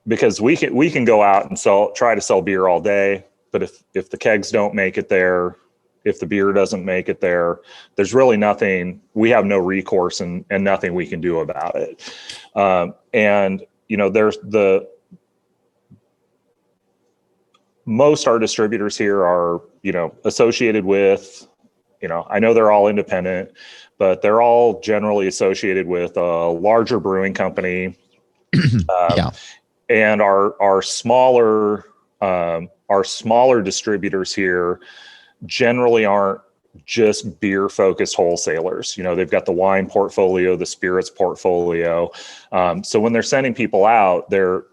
Because we can go out and try to sell beer all day, but if the kegs don't make it there, if the beer doesn't make it there, there's really nothing. We have no recourse and nothing we can do about it. There's most our distributors here are associated with. I know they're all independent, but they're all generally associated with a larger brewing company. Yeah. And our smaller distributors here generally aren't just beer focused wholesalers. They've got the wine portfolio, the spirits portfolio. So when they're sending people out, they're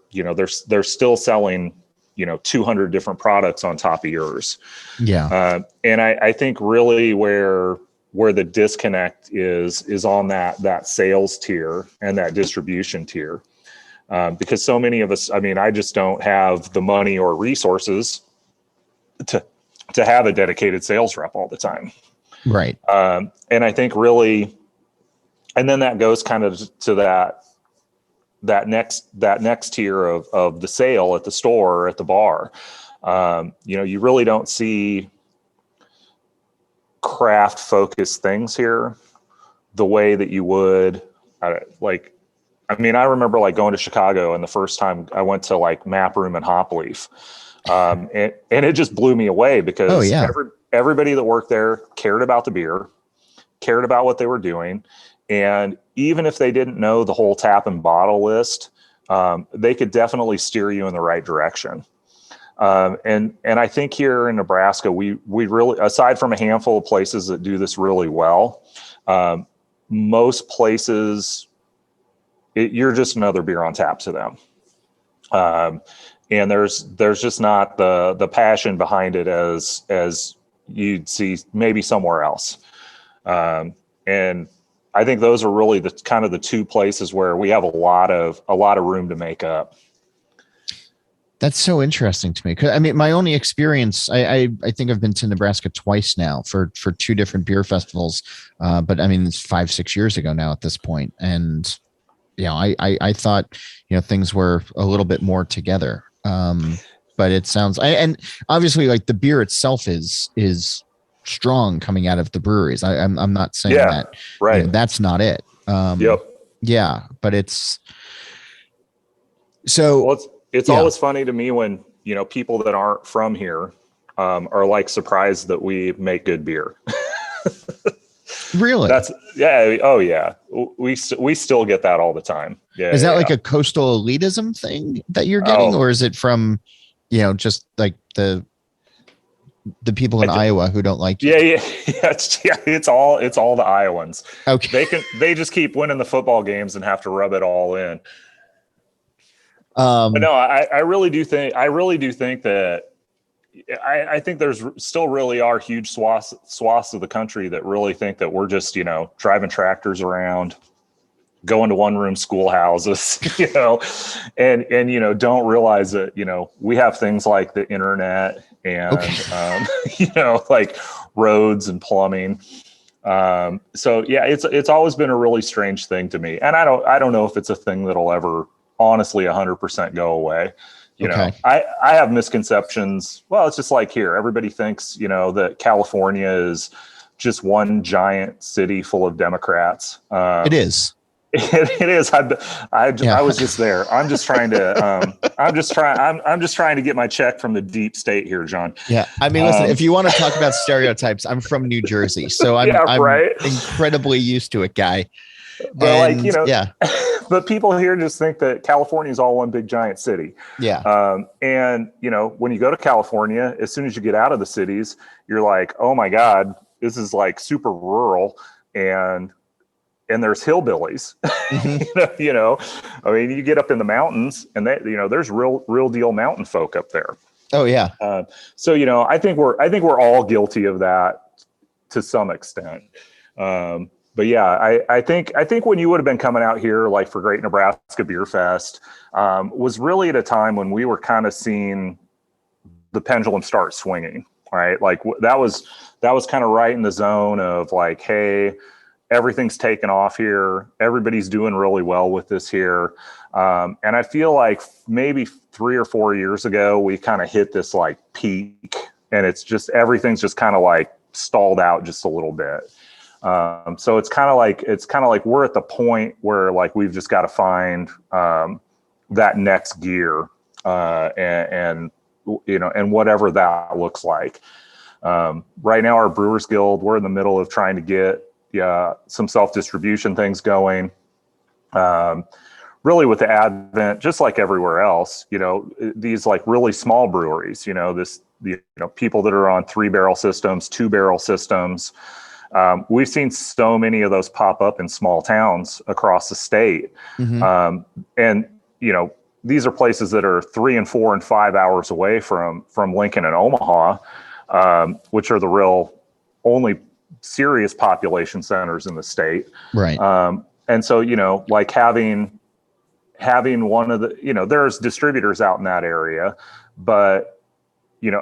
still selling 200 different products on top of yours. Yeah. And I think really where the disconnect is on that sales tier and that distribution tier. Because so many of us, I just don't have the money or resources to have a dedicated sales rep all the time. Right. And I think really, and then that goes kind of to that next tier of the sale at the store or at the bar. You really don't see craft focused things here the way that you would I remember like going to Chicago and the first time I went to like Map Room and Hop Leaf. And it just blew me away because everybody that worked there cared about the beer, cared about what they were doing. And even if they didn't know the whole tap and bottle list, they could definitely steer you in the right direction. And I think here in Nebraska, we really, aside from a handful of places that do this really well, most places, you're just another beer on tap to them. And there's just not the passion behind it as you'd see maybe somewhere else. And I think those are really the kind of the two places where we have a lot of room to make up. That's so interesting to me. 'Cause my only experience, I think I've been to Nebraska twice now for two different beer festivals. But it's 5-6 years ago now at this point. And I thought, things were a little bit more together. But it sounds, and obviously like the beer itself is strong coming out of the breweries. I'm not saying that, right. That's not it. Yep. Yeah, but it's so. Well, it's always funny to me when, people that aren't from here, are like surprised that we make good beer. Really? Oh yeah. We still get that all the time. Yeah. Is that like a coastal elitism thing that you're getting, or is it from, just like the people in Iowa who don't like you? Yeah. It's all the Iowans. Okay. They just keep winning the football games and have to rub it all in. But no, I really do think that I think there's still really are huge swaths of the country that really think that we're just, driving tractors around, going to one-room schoolhouses, and don't realize that, we have things like the internet and, like roads and plumbing. So yeah, it's always been a really strange thing to me. And I don't know if it's a thing that'll ever honestly 100% go away. I have misconceptions. Well, it's just like here, everybody thinks, that California is just one giant city full of Democrats. It is. It is. I was just there. I'm just trying to. I'm just trying to get my check from the deep state here, John. Yeah, I mean, listen. If you want to talk about stereotypes, I'm from New Jersey, so I'm incredibly used to it, guy. But and, yeah. But people here just think that California is all one big giant city. Yeah. And when you go to California, as soon as you get out of the cities, you're like, oh my God, this is like super rural, and there's hillbillies. Mm-hmm. I mean, you get up in the mountains, and there's real deal mountain folk up there. Oh yeah. So I think we're all guilty of that to some extent. But yeah, I think when you would have been coming out here, like for Great Nebraska Beer Fest, was really at a time when we were kind of seeing the pendulum start swinging, right? Like that was kind of right in the zone of like, hey, everything's taken off here. Everybody's doing really well with this here. And I feel like maybe 3 or 4 years ago, we kind of hit this like peak, and everything's just kind of like stalled out just a little bit. So it's kind of like we're at the point where like we've just got to find that next gear, and whatever that looks like. Right now, our Brewers Guild, we're in the middle of trying to get some self-distribution things going. Really with the advent, just like everywhere else, these like really small breweries, people that are on 3-barrel systems, 2-barrel systems. We've seen so many of those pop up in small towns across the state. Mm-hmm. And these are places that are 3 and 4 and 5 hours away from Lincoln and Omaha, which are the real only serious population centers in the state. Right. And so, like having one of the, there's distributors out in that area, but,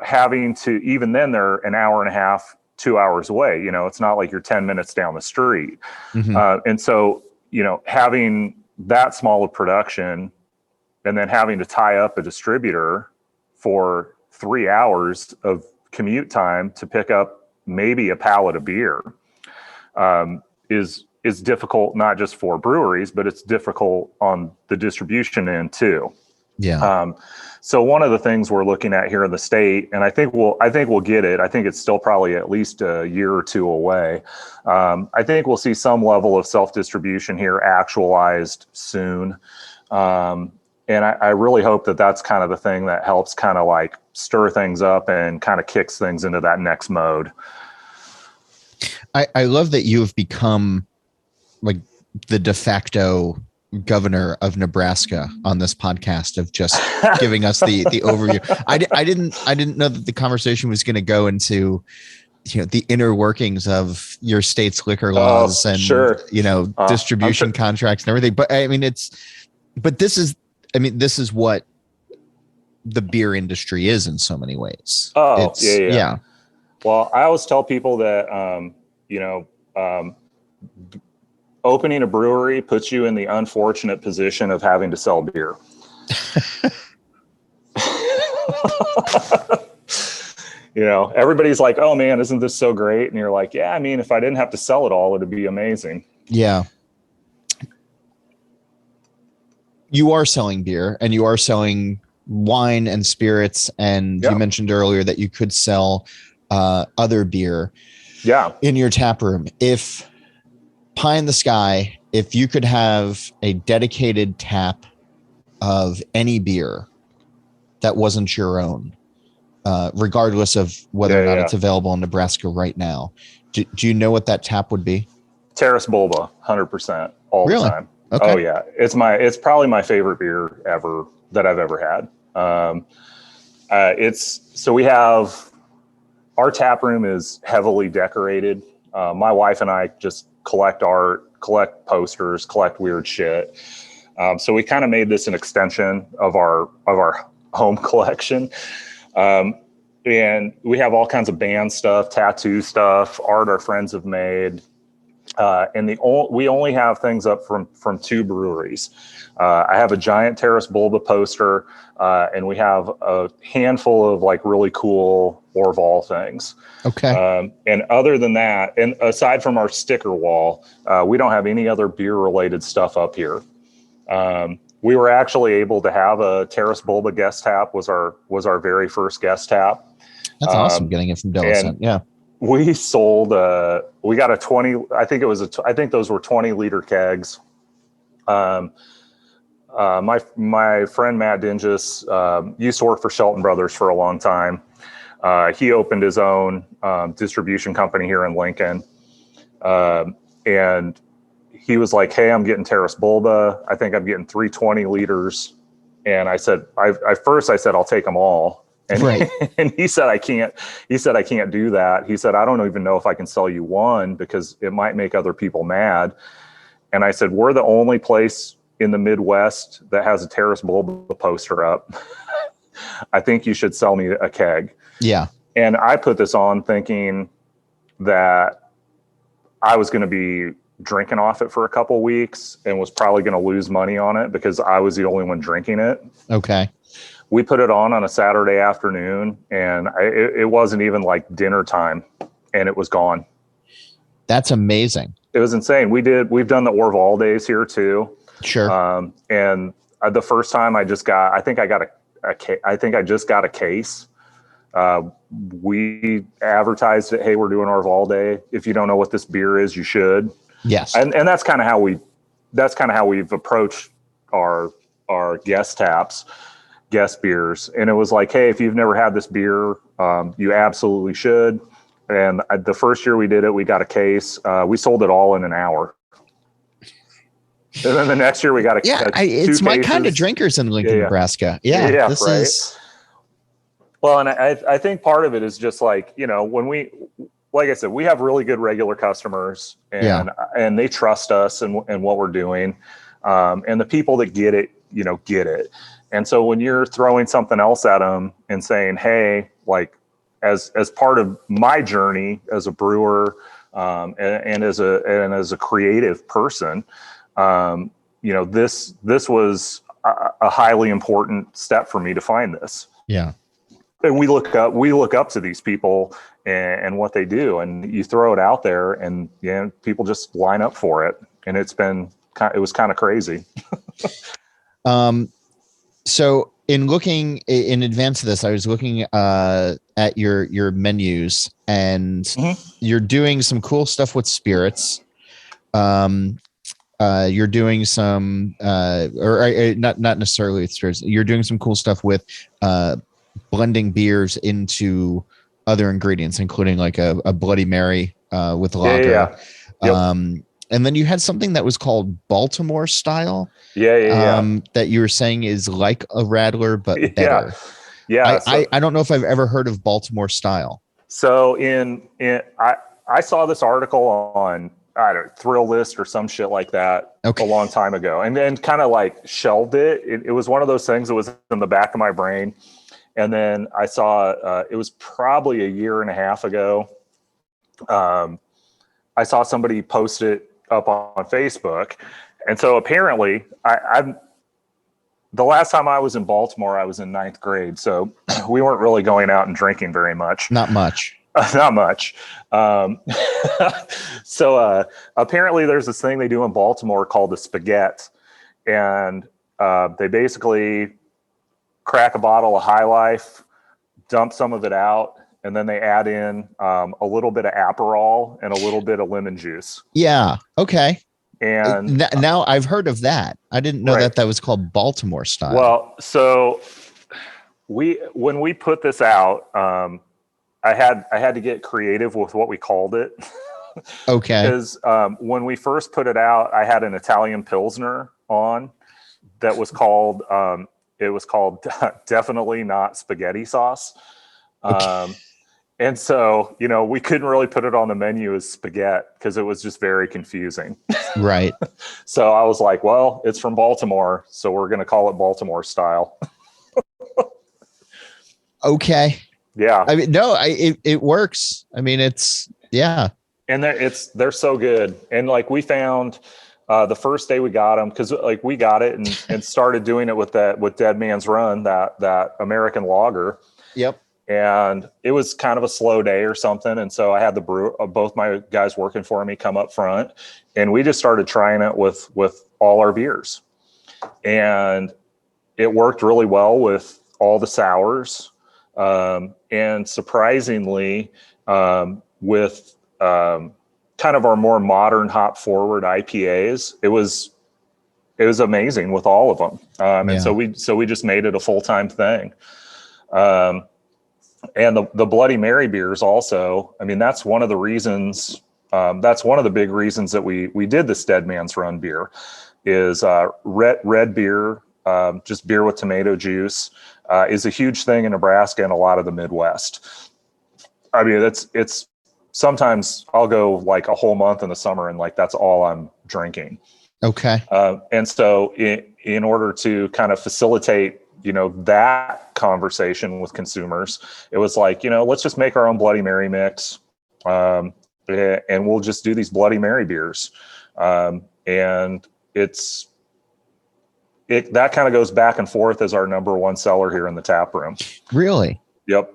having to, even then they're an hour and a half, 2 hours away, it's not like you're 10 minutes down the street. Mm-hmm. And so, having that small of production and then having to tie up a distributor for 3 hours of commute time to pick up maybe a pallet of beer, is difficult, not just for breweries, but it's difficult on the distribution end too. Yeah. So one of the things we're looking at here in the state, and I think we'll get it. I think it's still probably at least a year or two away. I think we'll see some level of self-distribution here actualized soon. And I really hope that that's kind of the thing that helps kind of like stir things up and kind of kicks things into that next mode. I love that you have become like the de facto governor of Nebraska on this podcast of just giving us the overview. I didn't know that the conversation was going to go into, the inner workings of your state's liquor laws and, sure. Distribution contracts and everything. But I mean, this is what the beer industry is in so many ways. Oh, yeah. Well, I always tell people that, opening a brewery puts you in the unfortunate position of having to sell beer. Everybody's like, oh man, isn't this so great? And you're like, yeah, I mean, if I didn't have to sell it all, it'd be amazing. Yeah. You are selling beer and you are selling wine and spirits. And You mentioned earlier that you could sell other beer in your tap room. If pie in the sky, if you could have a dedicated tap of any beer that wasn't your own, regardless of whether or not it's available in Nebraska right now, do you know what that tap would be? Terrace Bulba, 100% all the time. Okay. Oh yeah. It's probably my favorite beer ever that I've ever had. So we have, our tap room is heavily decorated. My wife and I just collect art, collect posters, collect weird shit. So we kind of made this an extension of our home collection. And we have all kinds of band stuff, tattoo stuff, art our friends have made. And we only have things up from 2 breweries. I have a giant Terrace Bulba poster, and we have a handful of like really cool or of all things. Okay. And other than that, and aside from our sticker wall, we don't have any other beer related stuff up here. We were actually able to have a Terrace Bulba guest tap was our very first guest tap. That's awesome. Getting it from Dilicent. Yeah. We sold, we got a 20, I think those were 20-liter kegs. My friend Matt Dingus used to work for Shelton Brothers for a long time. He opened his own distribution company here in Lincoln. And he was like, "Hey, I'm getting Terrace Bulba. I think I'm getting 320 liters." And I said, first I said, "I'll take them all." And, right. And he said, I can't do that. He said, "I don't even know if I can sell you one because it might make other people mad." And I said, "We're the only place in the Midwest that has a Terrace Bulba poster up. I think you should sell me a keg." Yeah. And I put this on thinking that I was going to be drinking off it for a couple of weeks and was probably going to lose money on it because I was the only one drinking it. Okay. We put it on a Saturday afternoon, and it wasn't even like dinner time, and it was gone. That's amazing. It was insane. We've done the Orval days here too. Sure. And the first time I just got a case. We advertised it. "Hey, we're doing Orval day. If you don't know what this beer is, you should." Yes. And that's kind of how we've approached our guest taps, guest beers. And it was like, "Hey, if you've never had this beer, you absolutely should." And the first year we did it, we got a case. We sold it all in an hour. And then the next year we got it's my cases. kind of drinkers in Lincoln, Nebraska. Yeah, this right. is. Well, and I think part of it is just like, when like I said, we have really good regular customers and they trust us and what we're doing. And the people that get it, get it. And so when you're throwing something else at them and saying, "Hey, like as part of my journey as a brewer, and as a creative person, this was a highly important step for me to find this." Yeah. And we look up to these people and what they do, and you throw it out there, and people just line up for it, and it was kind of crazy. So in looking in advance of this, I was looking at your menus, and you're doing some cool stuff with spirits. You're doing some, not necessarily with spirits. You're doing some cool stuff with blending beers into other ingredients, including like a Bloody Mary with lager. Yeah. Yep. And then you had something that was called Baltimore style. That you were saying is like a Radler, but better. Yeah. I don't know if I've ever heard of Baltimore style. So I saw this article on, I don't know, Thrill List or some shit like that a long time ago, and then kind of like shelved it. It was one of those things that was in the back of my brain. And then I saw, it was probably a year and a half ago. I saw somebody post it up on Facebook. And so apparently the last time I was in Baltimore, I was in 9th grade. So we weren't really going out and drinking very much. Not much. Not much. So apparently there's this thing they do in Baltimore called the spaghetti. And they basically crack a bottle of High Life, dump some of it out, and then they add in a little bit of Aperol and a little bit of lemon juice. Yeah. Okay. And now I've heard of that. I didn't know that was called Baltimore style. Well, so when we put this out, I had to get creative with what we called it. Okay. Because when we first put it out, I had an Italian Pilsner on that was called Definitely Not Spaghetti Sauce. Okay. And so, we couldn't really put it on the menu as spaghetti because it was just very confusing. Right. So I was like, well, it's from Baltimore, so we're going to call it Baltimore style. Okay. Yeah. I mean, no, it works. I mean, and they're so good. And like we found the first day we got them, because like we got it and started doing it with Dead Man's Run, that American lager. Yep. and it was kind of a slow day or something. And so I had both my guys working for me come up front, and we just started trying it with all our beers, and it worked really well with all the sours. And surprisingly, with kind of our more modern hop forward IPAs, it was amazing with all of them. And so we just made it a full-time thing. And the Bloody Mary beers also, I mean, that's one of the reasons, that's one of the big reasons that we did this Dead Man's Run beer is red beer, just beer with tomato juice, is a huge thing in Nebraska and a lot of the Midwest. I mean, it's sometimes I'll go like a whole month in the summer and like that's all I'm drinking. Okay. And so in order to kind of facilitate, that conversation with consumers, it was like, let's just make our own Bloody Mary mix. And we'll just do these Bloody Mary beers. And that kind of goes back and forth as our number one seller here in the tap room. Really? Yep.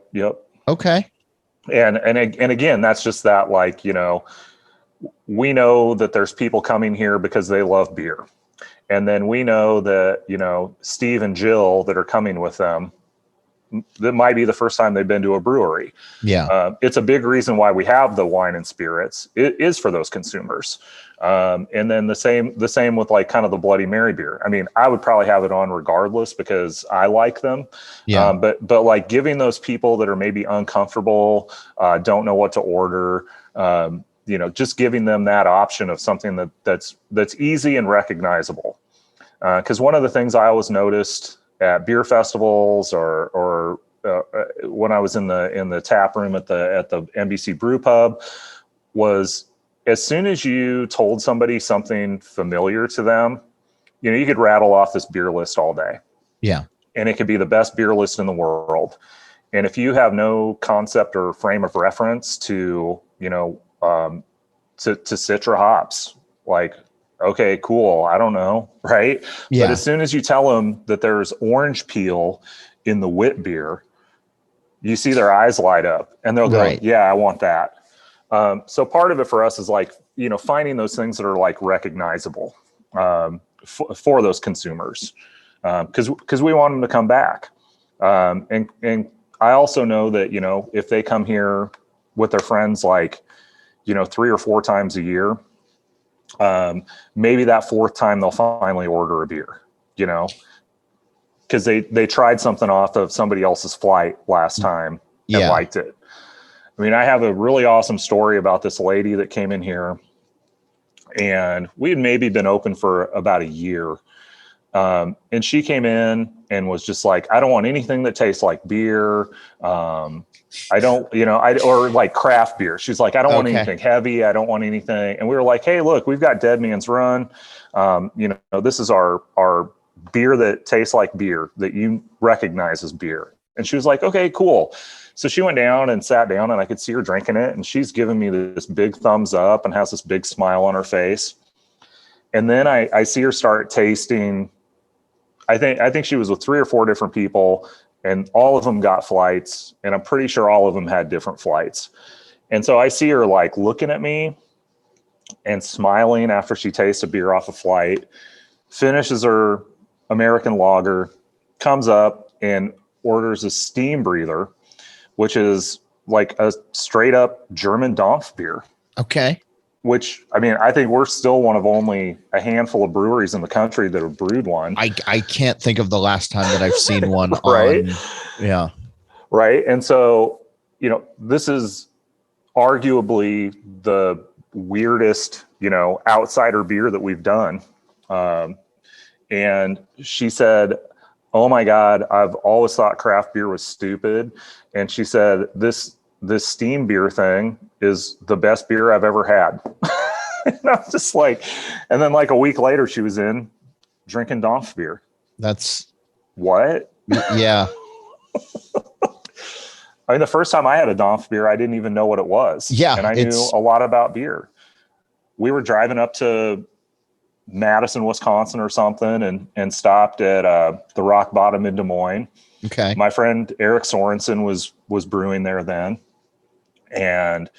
Okay. And again, that's just that, like, we know that there's people coming here because they love beer. And then we know that, Steve and Jill that are coming with them, that might be the first time they've been to a brewery. Yeah. It's a big reason why we have the wine and spirits. It is for those consumers. And then the same with like kind of the Bloody Mary beer. I mean, I would probably have it on regardless because I like them. Yeah. But like giving those people that are maybe uncomfortable, don't know what to order, just giving them that option of something that's easy and recognizable. Because one of the things I always noticed at beer festivals or when I was in the tap room at the NBC Brew Pub was, as soon as you told somebody something familiar to them, you could rattle off this beer list all day. Yeah. And it could be the best beer list in the world. And if you have no concept or frame of reference to Citra hops, like, okay, cool, I don't know, right? Yeah. But as soon as you tell them that there's orange peel in the wit beer, you see their eyes light up and they'll go, yeah, I want that. So part of it for us is like, finding those things that are like recognizable for those consumers, because we want them to come back. And I also know that, if they come here with their friends, like, 3 or 4 times a year, maybe that 4th time they'll finally order a beer, because they tried something off of somebody else's flight last time and liked it. I mean, I have a really awesome story about this lady that came in here, and we had maybe been open for about a year. And she came in and was just like, I don't want anything that tastes like beer. I don't, or like craft beer. She's like, I don't want anything heavy. I don't want anything. And we were like, hey, look, we've got Dead Man's Run. This is our beer that tastes like beer, that you recognize as beer. And she was like, okay, cool. So she went down and sat down, and I could see her drinking it. And she's giving me this big thumbs up and has this big smile on her face. And then I see her start tasting. I think she was with 3 or 4 different people, and all of them got flights, and I'm pretty sure all of them had different flights. And so I see her like looking at me and smiling after she tastes a beer off a flight, finishes her American lager, comes up and orders a steam breather, which is like a straight up German Dampf beer. Okay. Which, I mean, I think we're still one of only a handful of breweries in the country that have brewed one. I can't think of the last time that I've seen one. Right. Yeah. Right. And so, this is arguably the weirdest, outsider beer that we've done. And she said, oh my God, I've always thought craft beer was stupid. And she said, this steam beer thing is the best beer I've ever had. And I was just like, and then like a week later, she was in drinking Dampf beer. That's what? Yeah. I mean, the first time I had a Dampf beer, I didn't even know what it was. Yeah. And I knew a lot about beer. We were driving up to Madison, Wisconsin or something, and stopped at the Rock Bottom in Des Moines. Okay. My friend Eric Sorensen was brewing there then. And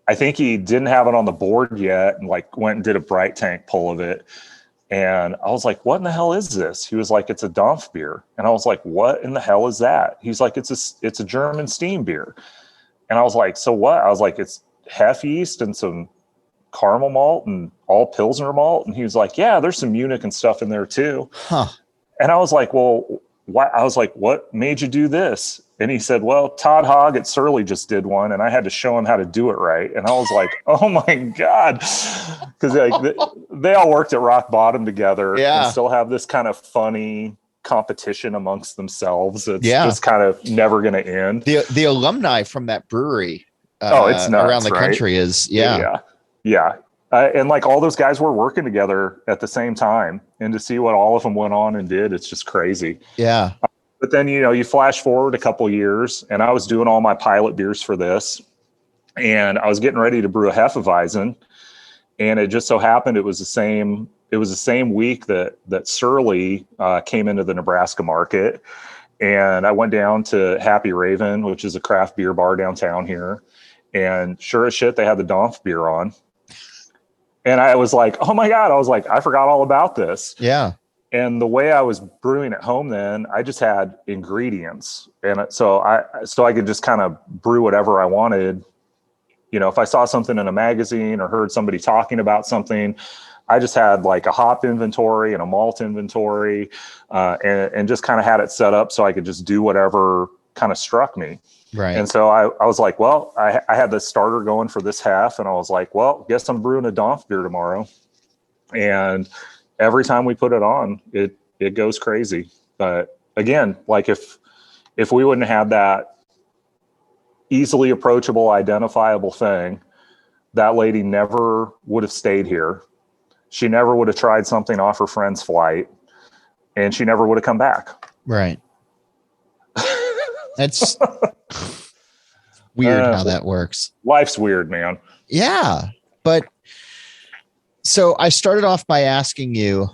I think he didn't have it on the board yet, and like went and did a bright tank pull of it. And I was like, what in the hell is this? He was like, it's a Dampf beer. And I was like, what in the hell is that? He's like, it's a German steam beer. And I was like, so what? I was like, it's hef yeast and some caramel malt and all Pilsner malt. And he was like, yeah, there's some Munich and stuff in there too. Huh. And I was like, well, why? I was like, what made you do this? And he said, well, Todd Hogg at Surly just did one, and I had to show him how to do it right. And I was like, oh my God. Because like, they all worked at Rock Bottom together and still have this kind of funny competition amongst themselves. It's just kind of never going to end. The alumni from that brewery it's nuts, around the country is, Yeah. And like all those guys were working together at the same time, and to see what all of them went on and did, it's just crazy. Yeah. But then, you flash forward a couple years, and I was doing all my pilot beers for this, and I was getting ready to brew a Hefeweizen, and it just so happened it was the same week that Surly came into the Nebraska market, and I went down to Happy Raven, which is a craft beer bar downtown here, and sure as shit, they had the Dampf beer on. And I was like, oh my God, I forgot all about this. Yeah. And the way I was brewing at home then, I just had ingredients. And so I could just kind of brew whatever I wanted. If I saw something in a magazine or heard somebody talking about something, I just had like a hop inventory and a malt inventory, and just kind of had it set up so I could just do whatever kind of struck me. Right. And so I was like, well, I had the starter going for this half, and I was like, well, guess I'm brewing a Dampf beer tomorrow. And every time we put it on, it goes crazy. But again, like if we wouldn't have had that easily approachable, identifiable thing, that lady never would have stayed here. She never would have tried something off her friend's flight, and she never would have come back. Right. That's weird how that works. Life's weird, man. Yeah. But so I started off by asking you,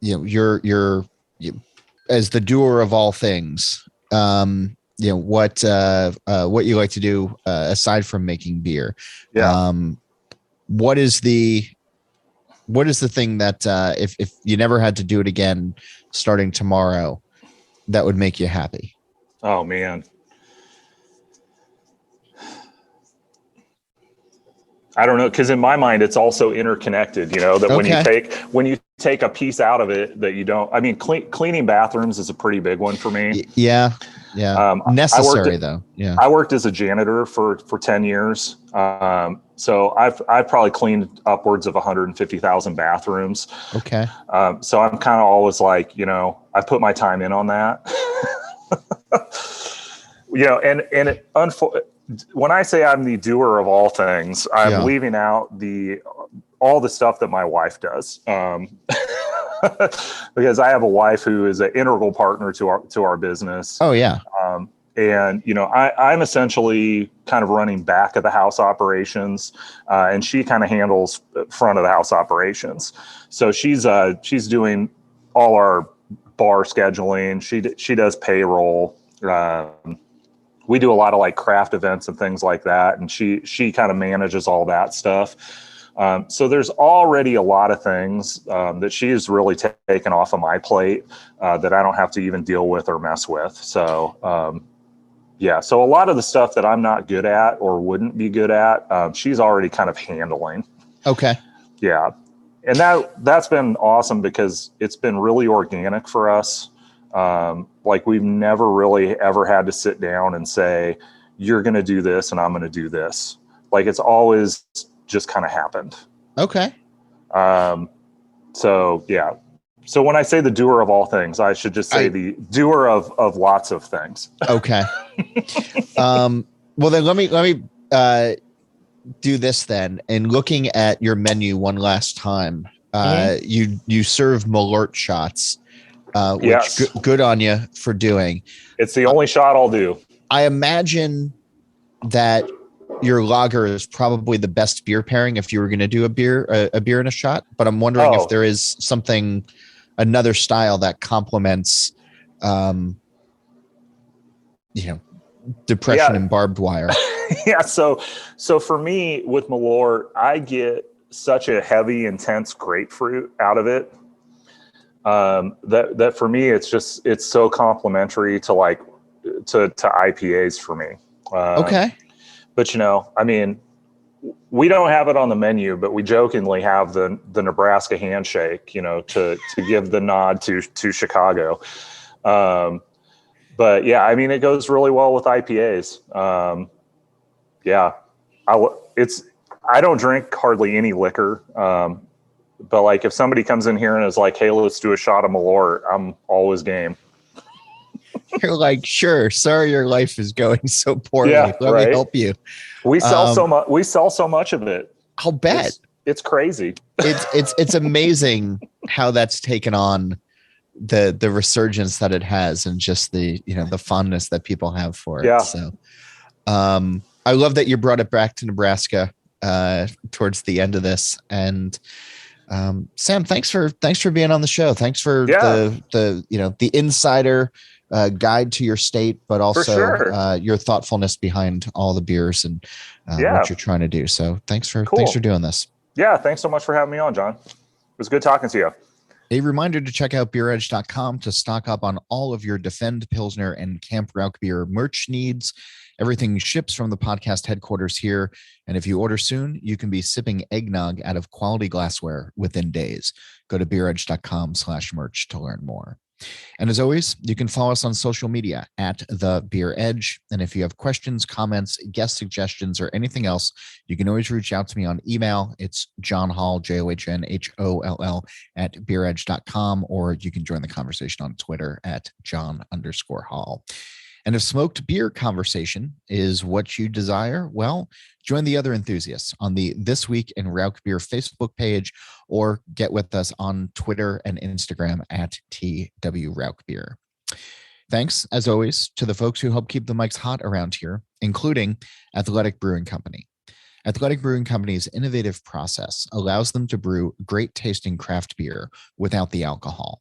you're as the doer of all things, what you like to do aside from making beer. Yeah. What is the thing that if you never had to do it again starting tomorrow, that would make you happy? Oh man. I don't know, because in my mind it's also interconnected. That when you take a piece out of it that you don't. I mean, cleaning bathrooms is a pretty big one for me. Yeah. Necessary though. Yeah. I worked as a janitor for 10 years. So I've probably cleaned upwards of 150,000 bathrooms. Okay. So I'm kind of always like, I put my time in on that. When I say I'm the doer of all things, I'm leaving out all the stuff that my wife does. Because I have a wife who is an integral partner to our business. Oh yeah. And I'm essentially kind of running back of the house operations, and she kind of handles front of the house operations. So she's doing all our bar scheduling. She does payroll. We do a lot of like craft events and things like that, and she kind of manages all that stuff. So there's already a lot of things that she has really taken off of my plate that I don't have to even deal with or mess with. So so a lot of the stuff that I'm not good at or wouldn't be good at, she's already kind of handling. Okay. Yeah. And that's been awesome because it's been really organic for us. Like we've never really ever had to sit down and say, you're going to do this and I'm going to do this. Like it's always just kind of happened. Okay. So yeah. So when I say the doer of all things, I should just say the doer of lots of things. Okay. Well then let me do this then. And looking at your menu one last time, you serve Malort shots, which yes. Good on you for doing. It's the only shot I'll do. I imagine that your lager is probably the best beer pairing if you were going to do a beer and a shot. But I'm wondering if there is another style that complements, depression and barbed wire. Yeah. So for me with Malort, I get such a heavy, intense grapefruit out of it. That for me, it's so complimentary to IPAs for me. Okay. But we don't have it on the menu, but we jokingly have the Nebraska handshake, to give the nod to Chicago. But yeah, it goes really well with IPAs. I don't drink hardly any liquor. But like if somebody comes in here and is like, hey, let's do a shot of Malort, I'm always game. You're like, sure. Sorry, your life is going so poorly. Yeah, Let me help you. We sell so much. We sell so much of it. I'll bet it's crazy. It's amazing how that's taken on the resurgence that it has, and just the fondness that people have for it. Yeah. So, I love that you brought it back to Nebraska towards the end of this. And Sam, thanks for being on the show. Thanks for the insider guide to your state, but also your thoughtfulness behind all the beers and what you're trying to do. So thanks for doing this. Yeah. Thanks so much for having me on, John. It was good talking to you. A reminder to check out beeredge.com to stock up on all of your Defend Pilsner and Camp Rauch beer merch needs. Everything ships from the podcast headquarters here. And if you order soon, you can be sipping eggnog out of quality glassware within days. Go to beeredge.com/merch to learn more. And as always, you can follow us on social media at The Beer Edge. And if you have questions, comments, guest suggestions, or anything else, you can always reach out to me on email. It's John Hall, JOHNHOLL @beeredge.com, or you can join the conversation on Twitter at John_Hall. And if smoked beer conversation is what you desire, well, join the other enthusiasts on the This Week in Rauch Beer Facebook page, or get with us on Twitter and Instagram at TW Rauch Beer. Thanks, as always, to the folks who help keep the mics hot around here, including Athletic Brewing Company. Athletic Brewing Company's innovative process allows them to brew great tasting craft beer without the alcohol.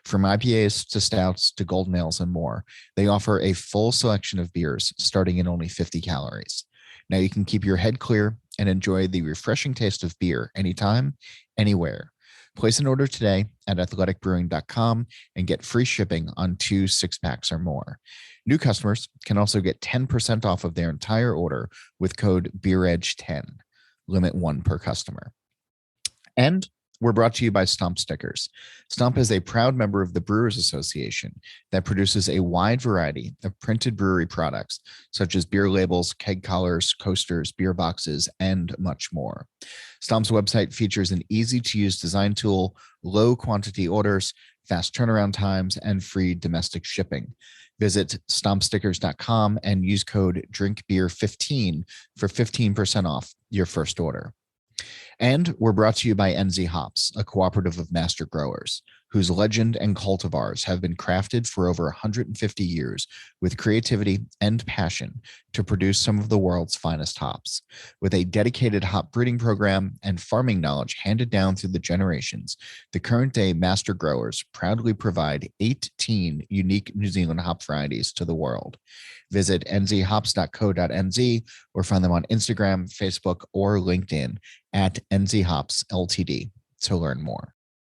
From IPAs to stouts to golden ales and more, they offer a full selection of beers starting at only 50 calories. Now you can keep your head clear and enjoy the refreshing taste of beer anytime, anywhere. Place an order today at athleticbrewing.com and get free shipping on 2 6-packs or more. New customers can also get 10% off of their entire order with code BeerEdge10. Limit 1 per customer. And we're brought to you by Stomp Stickers. Stomp is a proud member of the Brewers Association that produces a wide variety of printed brewery products, such as beer labels, keg collars, coasters, beer boxes, and much more. Stomp's website features an easy-to-use design tool, low quantity orders, fast turnaround times, and free domestic shipping. Visit stompstickers.com and use code DRINKBEER15 for 15% off your first order. And we're brought to you by NZ Hops, a cooperative of master growers, whose legend and cultivars have been crafted for over 150 years with creativity and passion to produce some of the world's finest hops. With a dedicated hop breeding program and farming knowledge handed down through the generations, the current day master growers proudly provide 18 unique New Zealand hop varieties to the world. Visit nzhops.co.nz or find them on Instagram, Facebook, or LinkedIn at NZHops Ltd to learn more.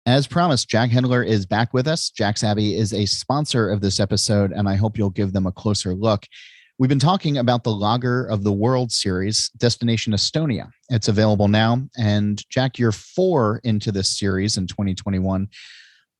As promised, Jack Hendler is back with us. Jack's Abbey is a sponsor of this episode, and I hope you'll give them a closer look. We've been talking about the Lager of the World series, Destination Estonia. It's available now. And Jack, you're 4 into this series in 2021.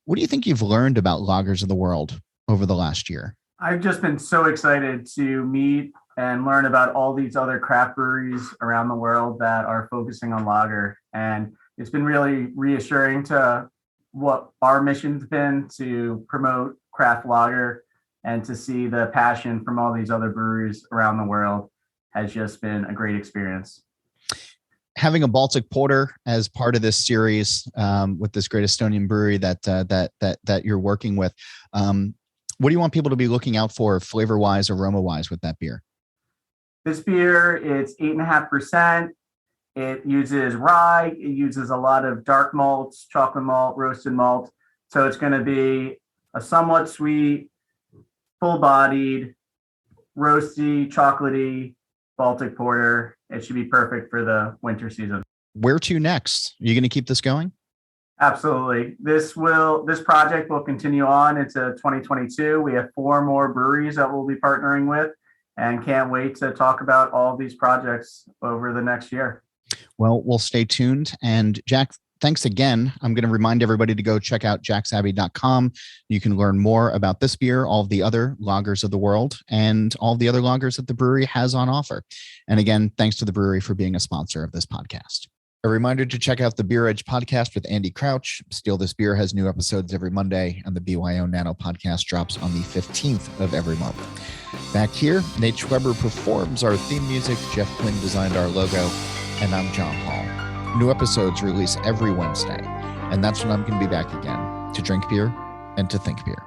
What do you think you've learned about Lagers of the World over the last year? I've just been so excited to meet and learn about all these other craft breweries around the world that are focusing on lager. And it's been really reassuring to what our mission's been to promote craft lager, and to see the passion from all these other breweries around the world has just been a great experience. Having a Baltic porter as part of this series with this great Estonian brewery that you're working with, what do you want people to be looking out for flavor-wise, aroma-wise with that beer? This beer, it's 8.5%. It uses rye. It uses a lot of dark malts, chocolate malt, roasted malt. So it's going to be a somewhat sweet, full-bodied, roasty, chocolatey Baltic porter. It should be perfect for the winter season. Where to next? Are you going to keep this going? Absolutely. This project will continue on into 2022. We have 4 more breweries that we'll be partnering with, and can't wait to talk about all these projects over the next year. Well, we'll stay tuned. And Jack, thanks again. I'm going to remind everybody to go check out jacksabbey.com. You can learn more about this beer, all of the other lagers of the world, and all the other lagers that the brewery has on offer. And again, thanks to the brewery for being a sponsor of this podcast. A reminder to check out the Beer Edge podcast with Andy Crouch. Steal This Beer has new episodes every Monday, and the BYO Nano podcast drops on the 15th of every month. Back here, Nate Schweber performs our theme music. Jeff Quinn designed our logo, and I'm John Hall. New episodes release every Wednesday, and that's when I'm going to be back again to drink beer and to think beer.